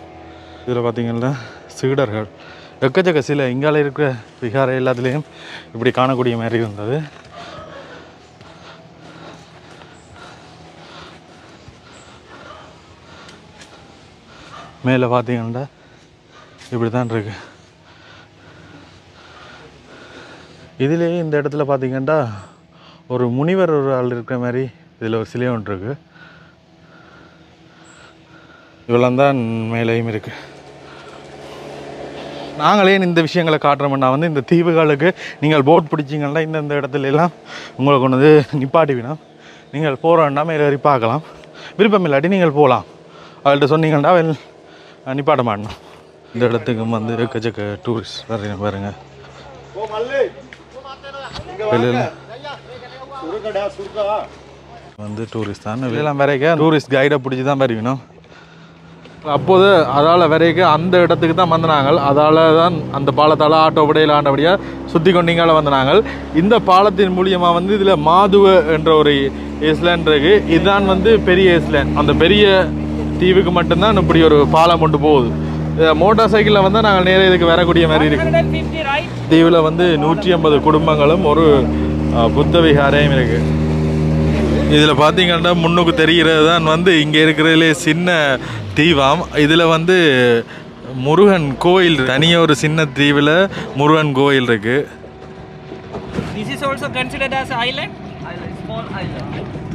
இதில் பார்த்திங்கன்னா சீடர்கள் எக்கச்சக்க சிலை இங்கால இருக்கிற விகாரை எல்லாத்துலேயும் இப்படி காணக்கூடிய மாதிரி இருந்தது. மேலே பார்த்தீங்கன்னா இப்படி தான் இருக்கு. இதுலேயே இந்த இடத்துல பார்த்தீங்கன்னா ஒரு முனிவர் ஒரு ஆள் இருக்கிற மாதிரி இதில் ஒரு சிலை ஒன்று இருக்குது. இவ்வளோ தான் மேலேயும் இருக்குது. நாங்களே இந்த விஷயங்களை காட்டுறோம்னா வந்து இந்த தீவுகளுக்கு நீங்கள் போட் பிடிச்சிங்கன்னா இந்த இடத்துல எல்லாம் உங்களை கொண்டு வந்து நிப்பாட்டி வேணும். நீங்கள் போகிற வேண்டாம் மேலே ஏறி பார்க்கலாம். விருப்பம் இல்லாட்டி நீங்கள் போகலாம். அவள்கிட்ட சொன்னீங்கன்னா நிப்பாட்ட மாட்டணும். இந்த இடத்துக்கு வந்து எக்கச்சக்க டூரிஸ்ட் வர்றீங்க பாருங்க. வந்து டூரிஸ்ட் தான் வெளியெல்லாம் வரைக்கும் டூரிஸ்ட் கைடை பிடிச்சி தான் வருவணும். அப்போது அதால் வரைக்கும் அந்த இடத்துக்கு தான் வந்தாங்க. அதால் தான் அந்த பாலத்தால் ஆட்டோ படையில் ஆண்டபடியாக சுற்றி கொண்டீங்கால வந்தாங்க. இந்த பாலத்தின் மூலியமாக வந்து இதில் மாதுவ என்ற ஒரு ஐஸ்லேண்ட் இருக்குது. இதுதான் வந்து பெரிய ஐஸ்லேண்ட். அந்த பெரிய தீவுக்கு மட்டும்தான் இப்படி ஒரு பாலம் கொண்டு போகுது. மோட்டார் சைக்கிளில் வந்து நாங்கள் நேரே இதுக்கு வரக்கூடிய மாதிரி இருக்கு. தீவில் வந்து 150 குடும்பங்களும் ஒரு புத்த விகாரையும் இருக்குது. இதில் பார்த்தீங்கன்னா முன்னுக்கு தெரிகிறது தான் வந்து இங்கே இருக்கிறதுலே சின்ன தீவாம். இதில் வந்து முருகன் கோயில் தனியாக ஒரு சின்ன தீவில் முருகன் கோயில் இருக்குது.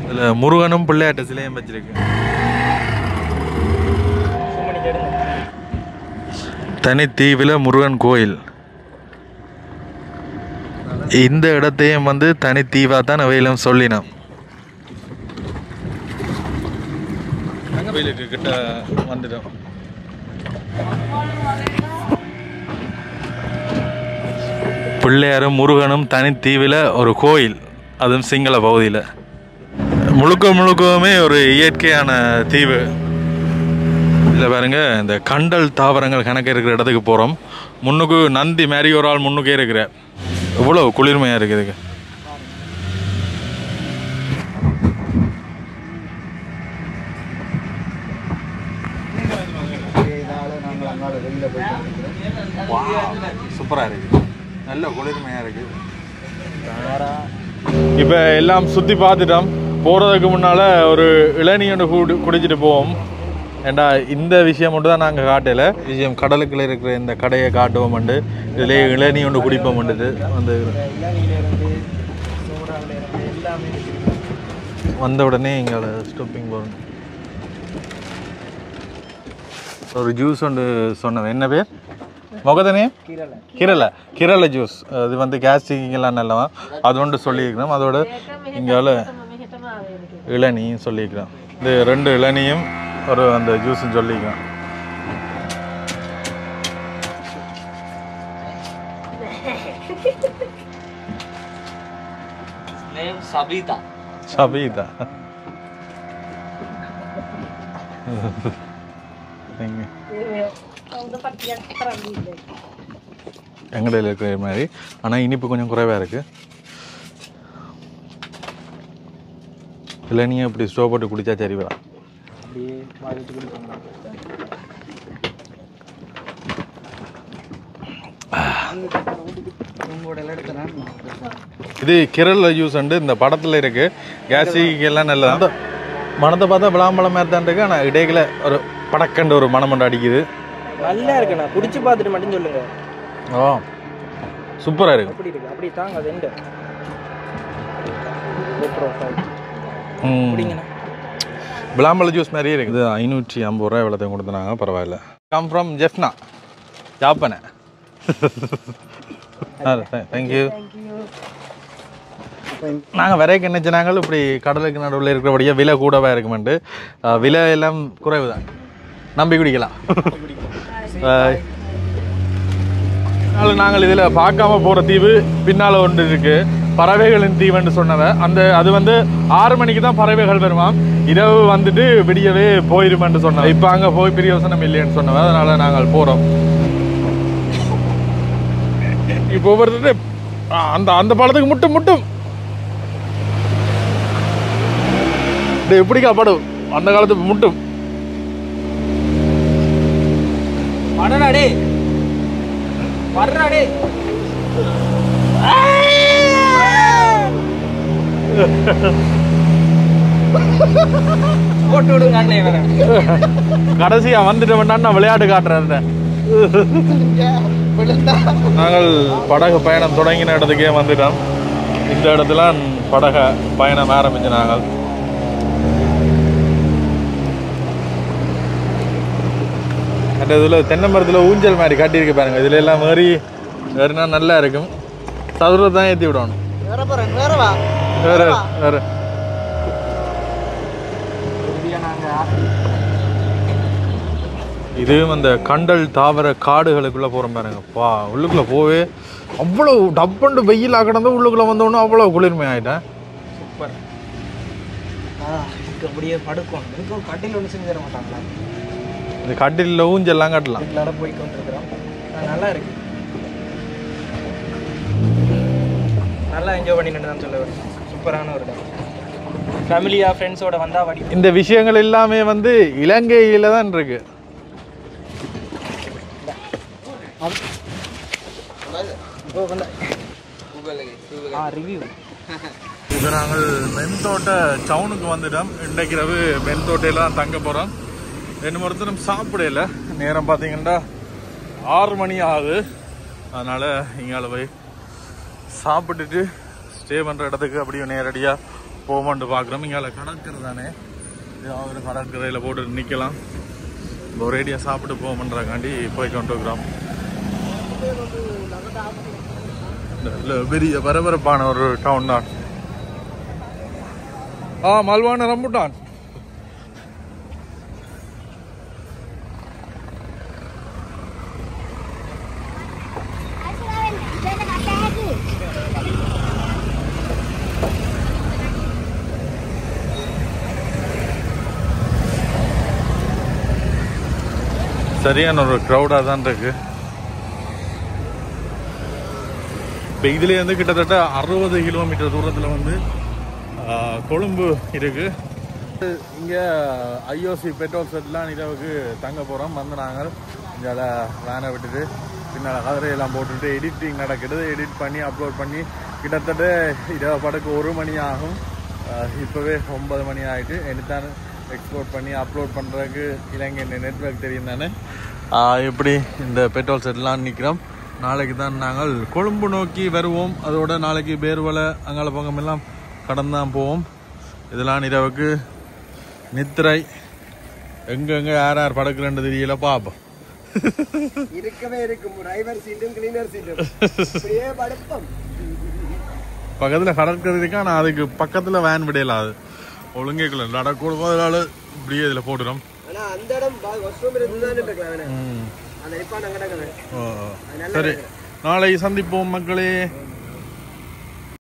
இதில் முருகனும் பிள்ளையாட்ட சிலையும் வச்சிருக்கு. தனி தீவில் முருகன் கோயில். இந்த இடத்தையும் வந்து தனி தீவாக தான் அவையிலும் சொல்லினோம். கோயிலுக்கு கிட்ட வந்துட்டோம். பிள்ளையாரும் முருகனும் தனி தீவில் ஒரு கோயில், அதுவும் சிங்கள பகுதியில். முழுக்கவுமே ஒரு இயற்கையான தீவு. இதில் பாருங்க இந்த கண்டல் தாவரங்கள் கணக்கு இருக்கிற இடத்துக்கு போகிறோம். முன்னுக்கு நந்தி மாதிரி ஒரு ஆள் முன்னுக்கே இருக்கிற இவ்வளோ குளிர்மையாக இருக்குதுங்க. சூப்பராக இருக்குது, நல்ல குளிர்மையாக இருக்குது. இப்போ எல்லாம் சுற்றி பார்த்துட்டோம். போகிறதுக்கு முன்னால் ஒரு இளநீ ஒன்று குடிச்சிட்டு போவோம். ஏண்டா இந்த விஷயம் மட்டும் தான் நாங்கள் காட்டல. விஷயம் கடலுக்குள்ளே இருக்கிற இந்த கடையை காட்டுவோம்ண்டு இதிலே இளநீ ஒன்று குடிப்போம்ண்டுது வந்து வந்த உடனே இங்கே ஸ்டாப்பிங் போகணும். ஒரு ஜூஸ் ஒன்று சொன்னேன். என்ன பேர் முகதனே? கிரலை ஜூஸ். அது வந்து கேஸ்ட்ரிக்கெல்லாம் நல்லவா அது ஒன்று சொல்லியிருக்கிறோம். அதோட இங்கால இளநியும் சொல்லியிருக்கிறோம். இது 2 இளநியும் ஒரு அந்த ஜூஸும் சொல்லிக்கலாம். சபீதா எங்கடையில் இருக்கிற மாதிரி. ஆனால் இனிப்பு கொஞ்சம் குறைவாக இருக்குது. இல்லை நீங்கள் இப்படி ஸ்டோவ் போட்டு குடித்தா சரி வரா. இது கிரல் ஜூஸ் உண்டு. இந்த படத்தில் இருக்குது. கேஸிக்கு எல்லாம் நல்லது. அந்த மனத்தை பார்த்தா விளாம்பழம் மாதிரி தான் இருக்குது. ஆனால் இடையில ஒரு படக்கண்டு ஒரு மனம் ஒன்று அடிக்குது. நல்லா இருக்குண்ணா, குடிச்சு பார்த்துட்டு மட்டும் சொல்லுங்க. ஓ சூப்பராக இருக்கு. அப்படி இருக்கு, அப்படி தாங்க அது எந்த விளாம்பழ ஜூஸ் மாதிரியே இருக்குது. 550 ரூபா இவ்வளோத்தையும் கொடுத்துனாங்க. பரவாயில்ல. கம் ஃப்ரம் ஜெஃப்னா, ஜாப்பனை. தேங்க்யூ. நாங்கள் வரைக்கும் நினச்ச நாங்கள் இப்படி கடலுக்கு நடுவில் இருக்கிறபடியாக விலை கூடவே இருக்குமெண்டு விலை எல்லாம் குறைவு தான் நம்பி குடிக்கலாம். நாங்கள் இதில் பார்க்காம போகிற தீவு பின்னால் ஒன்று இருக்குது, பறவைகளின் தீவுன்னு சொன்னவ. அது வந்து 6 மணிக்கு தான் பறவைகள் வருவான், இரவு வந்துட்டு விடியவே போயிருமென்று சொன்னவ. இப்போ அங்கே போய் பிரியோசனம் இல்லைன்னு சொன்னவ, அதனால் நாங்கள் போகிறோம். இப்போ ஒவ்வொருத்தர் அந்த அந்த பழத்துக்கு முட்டும் எப்படிக்கா படும் அந்த காலத்துக்கு முட்டும். கடைசியா வந்துட்டு நான் விளையாட்டு காட்டுறேன். நாங்கள் படகு பயணம் தொடங்கின இடத்துக்கே வந்துட்டோம். இந்த இடத்துல படகு பயணம் ஆரம்பிச்சு நாங்கள் அந்த இதில் தென்னை மரத்தில் ஊஞ்சல் மாதிரி கட்டியிருக்கு பாருங்க. இதுல எல்லாம் ஏறினா நல்லா இருக்கும். சதுரத்தை தான் ஏற்றி விடணும். வேற இதுவும் அந்த கண்டல் தாவர காடுகளுக்குள்ள போகிறோம் பாருங்க. உள்ளுக்குள்ள போவே அவ்வளோ டப்பண்டு வெயில் ஆக்கினது உள்ளுக்குள்ள வந்தோன்னா அவ்வளோ குளிர்மை ஆகிட்டேன். சூப்பர். அப்படியே படுக்கணும். கட்டில் ஒன்று செஞ்சு தர மாட்டாங்களா? இந்த கட்டிலில் ஊஞ்செல்லாம் கட்டலாம். போய் கொண்டிருக்கிறோம். நல்லா இருக்கு. நல்லா என்ஜாய் பண்ணிட்டு தான் சொல்லுவேன். சூப்பரான ஒரு இடம். ஃபேமிலியாக ஃப்ரெண்ட்ஸோட வந்தால் வடி. இந்த விஷயங்கள் எல்லாமே வந்து இலங்கையில் தான் இருக்கு. ரிவ்யூ. இப்போ நாங்கள் மென்தோட்ட டவுனுக்கு வந்துட்டோம். இன்றைக்கு இரவு மென்தோட்டையில் தான் தங்க போகிறோம். ரெண்டு ஒருத்தரும் சாப்பிடல. நேரம் பார்த்தீங்கன்னா 6 மணி ஆகுது. அதனால் இங்கால போய் சாப்பிட்டுட்டு ஸ்டே பண்ணுற இடத்துக்கு அப்படியே நேரடியாக போகமான்ட்டு பார்க்குறோம். இங்கால கடற்கரை தானே, ஏதாவது கடற்கரையில் போட்டு நிற்கலாம். ஒரேடியாக சாப்பிட்டு போகணுன்றக்காண்டி போய் கொண்டு இருக்கிறோம். பெரிய பரபரப்பான ஒரு டவுன் தான். மல்வான ரம்புட்டான். சரியான ஒரு க்ரௌடாக தான் இருக்கு. இப்போ இதுலேயே வந்து கிட்டத்தட்ட 60 கிலோமீட்டர் தூரத்தில் வந்து கொழும்பு இருக்கு. இங்கே ஐஓசி பெட்ரோல் செட்லாம் இரவுக்கு தங்க போகிறோம். வந்து நாங்கள் இங்கே வேனை விட்டுட்டு பின்னால் கதிரையெல்லாம் போட்டுட்டு எடிட்டிங் நடக்கிறது. எடிட் பண்ணி அப்லோட் பண்ணி கிட்டத்தட்ட இரவு படக்கு 1 மணி ஆகும். இப்போவே 9 மணி ஆகிட்டு எடுத்தான் எக்ஸ்போர்ட் பண்ணி அப்லோட் பண்ணுறதுக்கு இலங்கை நெட்வொர்க் தெரியும் தானே. எப்படி இந்த பெட்ரோல் செட்லாம் நிற்கிறோம். நாளைக்கு தான் நாங்கள் கொழும்பு நோக்கி வருவோம். அதோட நாளைக்கு பேர்வலை அங்காள பங்கம் எல்லாம் கடந்தான் போவோம். இதெல்லாம் இரவுக்கு நித்திரை எங்கெங்க யார் யார் படக்குறேன்னு தெரியல. பார்ப்போம். இருக்கவே இருக்கும் டிரைவர் சீட்டும் கிளீனர் சீட்டும் அப்படியே படுப்போம். பக்கத்தில் கடற்கரை இருக்கா. நான் அதுக்கு பக்கத்தில் வேன் விடையில அது ஒழுங்கேக்கல நடக்கூடும். அதனால இப்படியே இதில் போட்டுடும். ஆனால் அந்த இடம் வாஷ்ரூம் இருந்தான்னு இருக்கலாம். சரி, நாளை சந்திப்போம் மக்களே.